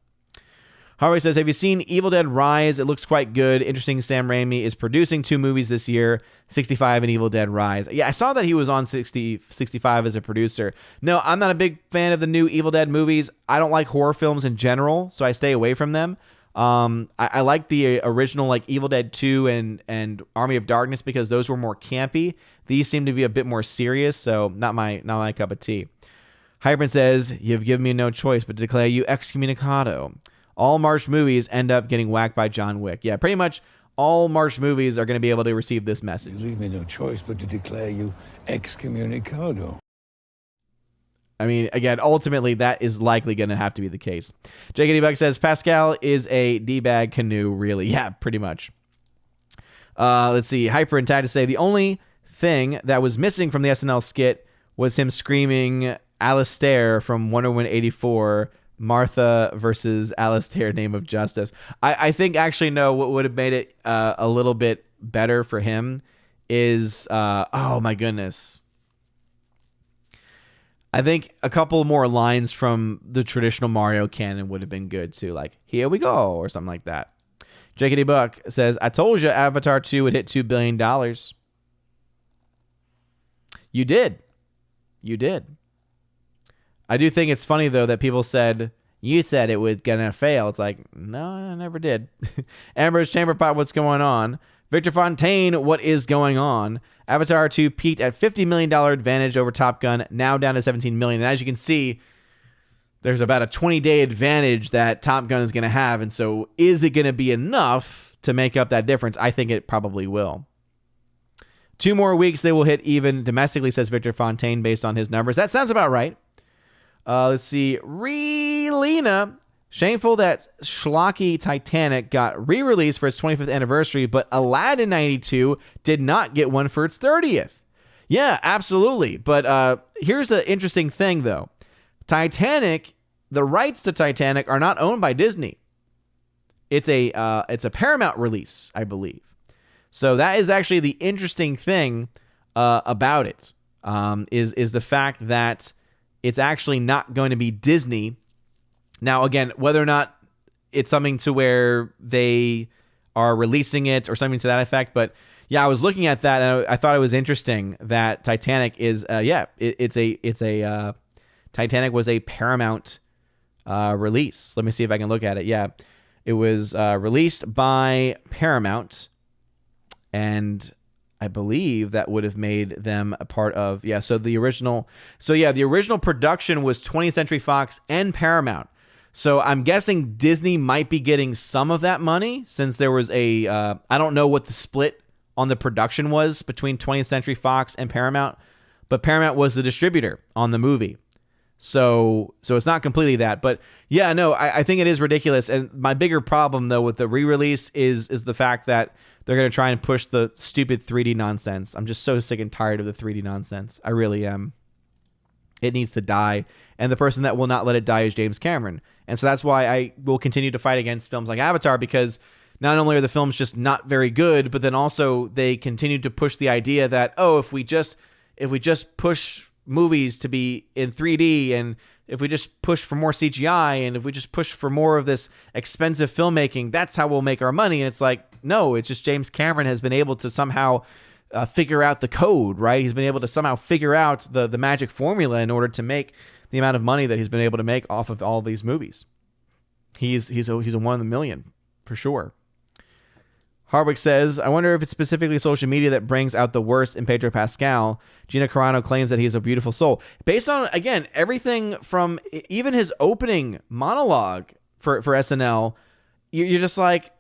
Harvey says, have you seen Evil Dead Rise? It looks quite good. Interesting, Sam Raimi is producing 2 movies this year, 65 and Evil Dead Rise. Yeah, I saw that he was on 65 as a producer. No, I'm not a big fan of the new Evil Dead movies. I don't like horror films in general, so I stay away from them. I like the original, like Evil Dead 2 and Army of Darkness, because those were more campy. These seem to be a bit more serious, so not my cup of tea. Hypern says, you've given me no choice but to declare you excommunicado. All March movies end up getting whacked by John Wick. Yeah, pretty much all March movies are going to be able to receive this message. You leave me no choice but to declare you excommunicado. I mean, again, ultimately, that is likely going to have to be the case. JKD Buck says, Pascal is a D-bag canoe, really. Yeah, pretty much. Let's see. Hyper and Tide to say, the only thing that was missing from the SNL skit was him screaming Alistair from Wonder Woman 84, Martha versus Alistair, Name of Justice. I think actually, no, what would have made it a little bit better for him is, oh my goodness. I think a couple more lines from the traditional Mario canon would have been good too, like, here we go, or something like that. JKD Buck says, I told you Avatar 2 would hit $2 billion. You did. You did. I do think it's funny, though, that people said, you said it was going to fail. It's like, no, I never did. Amber's Chamberpot, what's going on? Victor Fontaine, what is going on? Avatar 2 peaked at $50 million advantage over Top Gun, now down to $17 million. And as you can see, there's about a 20-day advantage that Top Gun is going to have. And so is it going to be enough to make up that difference? I think it probably will. 2 more weeks, they will hit even domestically, says Victor Fontaine, based on his numbers. That sounds about right. Let's see. Relina. Shameful that schlocky Titanic got re-released for its 25th anniversary, but Aladdin 92 did not get one for its 30th. Yeah, absolutely. But here's the interesting thing, though. Titanic, the rights to Titanic are not owned by Disney. It's a Paramount release, I believe. So that is actually the interesting thing about it, is the fact that it's actually not going to be Disney. Now, again, whether or not it's something to where they are releasing it or something to that effect, but yeah, I was looking at that and I thought it was interesting that Titanic is, Titanic was a Paramount release. Let me see if I can look at it. Yeah, it was released by Paramount, and I believe that would have made them a part of, the original production was 20th Century Fox and Paramount. So I'm guessing Disney might be getting some of that money, since there was I don't know what the split on the production was between 20th Century Fox and Paramount, but Paramount was the distributor on the movie. So it's not completely that. But yeah, no, I think it is ridiculous. And my bigger problem, though, with the re-release is the fact that they're going to try and push the stupid 3D nonsense. I'm just so sick and tired of the 3D nonsense. I really am. It needs to die. And the person that will not let it die is James Cameron. And so that's why I will continue to fight against films like Avatar, because not only are the films just not very good, but then also they continue to push the idea that, oh, if we just push movies to be in 3D, and if we just push for more CGI, and if we just push for more of this expensive filmmaking, that's how we'll make our money. And it's like, no, it's just James Cameron has been able to somehow figure out the code, right? He's been able to somehow figure out the magic formula in order to make the amount of money that he's been able to make off of all of these movies. He's a one in a million for sure. Hardwick says, I wonder if it's specifically social media that brings out the worst in Pedro Pascal. Gina Carano claims that he is a beautiful soul. Based on, again, everything from even his opening monologue for SNL, you're just like,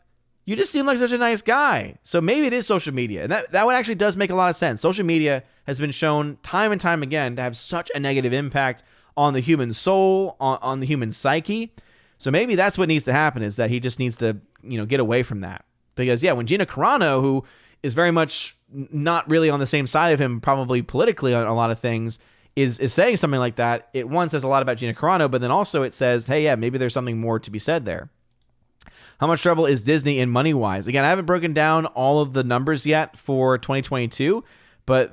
you just seem like such a nice guy. So maybe it is social media. And that one actually does make a lot of sense. Social media has been shown time and time again to have such a negative impact on the human soul, on the human psyche. So maybe that's what needs to happen, is that he just needs to, get away from that. Because, yeah, when Gina Carano, who is very much not really on the same side of him, probably politically on a lot of things, is saying something like that, it one says a lot about Gina Carano, but then also it says, hey, yeah, maybe there's something more to be said there. How much trouble is Disney in money-wise? Again, I haven't broken down all of the numbers yet for 2022, but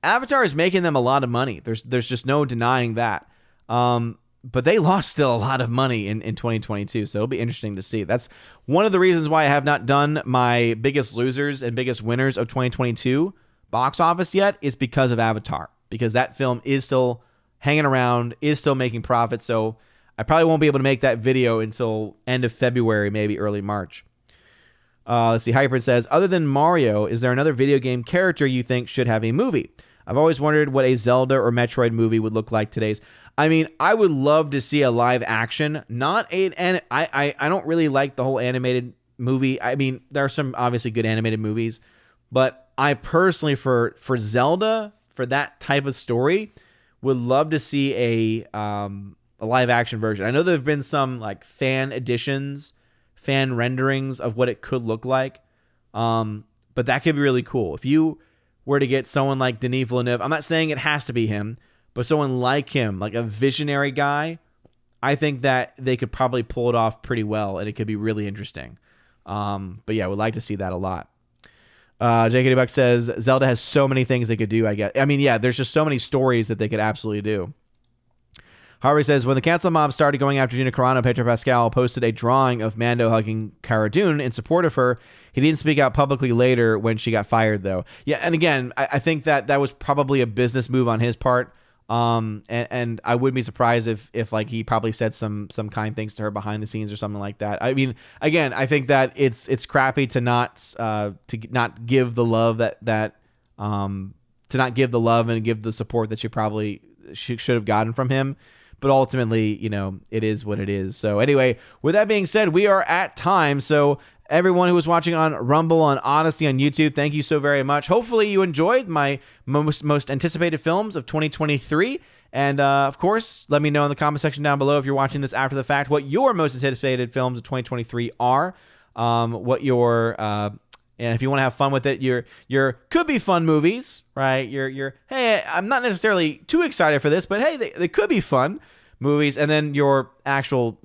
Avatar is making them a lot of money. There's just no denying that. But they lost still a lot of money in 2022, so it'll be interesting to see. That's one of the reasons why I have not done my biggest losers and biggest winners of 2022 box office yet, is because of Avatar, because that film is still hanging around, is still making profits, so I probably won't be able to make that video until end of February, maybe early March. Let's see, Hyper says, other than Mario, is there another video game character you think should have a movie? I've always wondered what a Zelda or Metroid movie would look like today's. I mean, I would love to see a live action, I don't really like the whole animated movie. I mean, there are some obviously good animated movies, but I personally, for Zelda, for that type of story, would love to see a live action version. I know there have been some like fan editions, fan renderings of what it could look like, but that could be really cool. If you were to get someone like Denis Villeneuve, I'm not saying it has to be him, but someone like him, like a visionary guy, I think that they could probably pull it off pretty well, and it could be really interesting. But yeah, I would like to see that a lot. JKD Buck says, Zelda has so many things they could do, I guess. I mean, yeah, there's just so many stories that they could absolutely do. Harvey says, when the cancel mob started going after Gina Carano, Pedro Pascal posted a drawing of Mando hugging Cara Dune in support of her. He didn't speak out publicly later when she got fired, though. Yeah, and again, I think that was probably a business move on his part. And I wouldn't be surprised if like he probably said some kind things to her behind the scenes or something like that. I mean, again, I think that it's crappy to not give the love to not give the love and give the support that you probably should have gotten from him. But ultimately, it is what it is. So anyway, with that being said, we are at time. So everyone who was watching on Rumble, on Odyssey, on YouTube, thank you so very much. Hopefully you enjoyed my most anticipated films of 2023. And of course, let me know in the comment section down below if you're watching this after the fact what your most anticipated films of 2023 are. And if you want to have fun with it, your could be fun movies, right? Hey, I'm not necessarily too excited for this, but hey, they could be fun movies. And then your actual,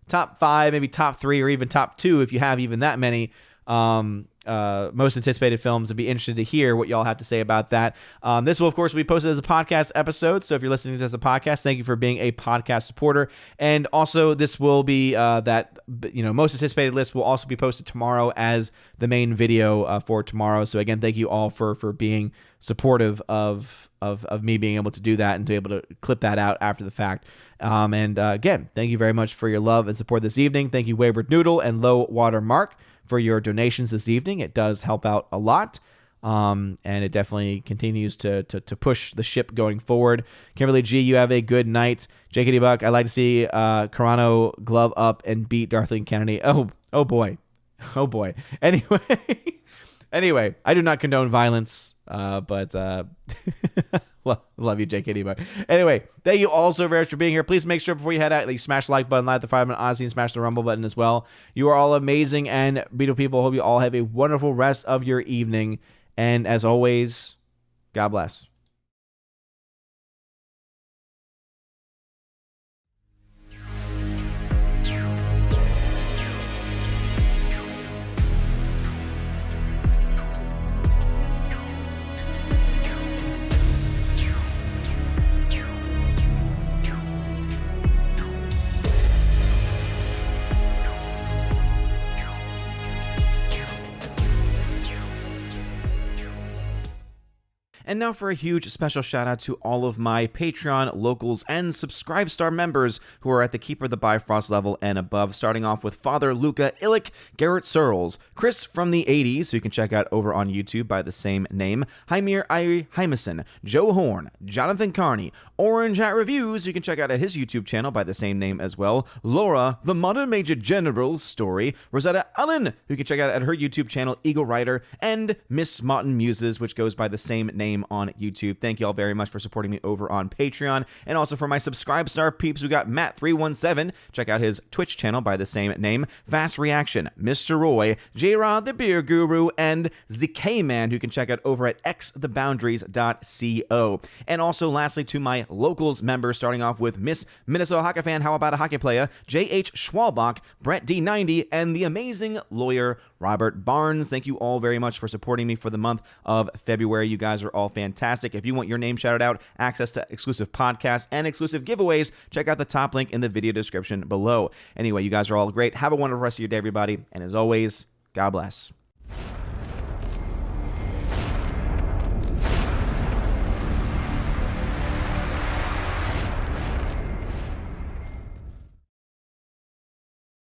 top 5, maybe top 3, or even top 2, if you have even that many most anticipated films. I'd be interested to hear what y'all have to say about that. This will, of course, be posted as a podcast episode. So if you're listening to this as a podcast, thank you for being a podcast supporter. And also, this will be most anticipated list will also be posted tomorrow as the main video for tomorrow. So again, thank you all for being supportive of me being able to do that and to be able to clip that out after the fact. Again, thank you very much for your love and support this evening. Thank you, Wayward Noodle and Low Water Mark, for your donations this evening. It does help out a lot, and it definitely continues to push the ship going forward. Kimberly G, you have a good night. JKD Buck, I'd like to see Carano glove up and beat Darlene Kennedy. Oh boy. Anyway, I do not condone violence, but well, love you, JKD. But anyway, thank you all so very much for being here. Please make sure before you head out that you smash the like button, like the 5-minute Odyssey, and smash the Rumble button as well. You are all amazing and beautiful people. Hope you all have a wonderful rest of your evening. And as always, God bless. And now for a huge special shout out to all of my Patreon, locals, and Subscribe-Star members who are at the Keeper the Bifrost level and above, starting off with Father Luca Illick, Garrett Searles, Chris from the 80s, who you can check out over on YouTube by the same name, Hymir Irie Hymason, Joe Horn, Jonathan Carney, Orange at Reviews, who you can check out at his YouTube channel by the same name as well, Laura, the Modern Major General story, Rosetta Allen, who you can check out at her YouTube channel, Eagle Rider, and Miss Martin Muses, which goes by the same name on YouTube. Thank you all very much for supporting me over on Patreon. And also for my Subscribe-Star peeps, we got Matt317. Check out his Twitch channel by the same name. Fast Reaction, Mr. Roy, J-Rod the Beer Guru, and ZK-Man, who you can check out over at xtheboundaries.co. And also, lastly, to my locals members, starting off with Miss Minnesota Hockey Fan, How About a Hockey Player, J.H. Schwalbach, Brett D90, and the amazing lawyer Robert Barnes. Thank you all very much for supporting me for the month of February. You guys are all fantastic. If you want your name shouted out, access to exclusive podcasts, and exclusive giveaways, check out the top link in the video description below. Anyway, you guys are all great. Have a wonderful rest of your day, everybody. And as always, God bless.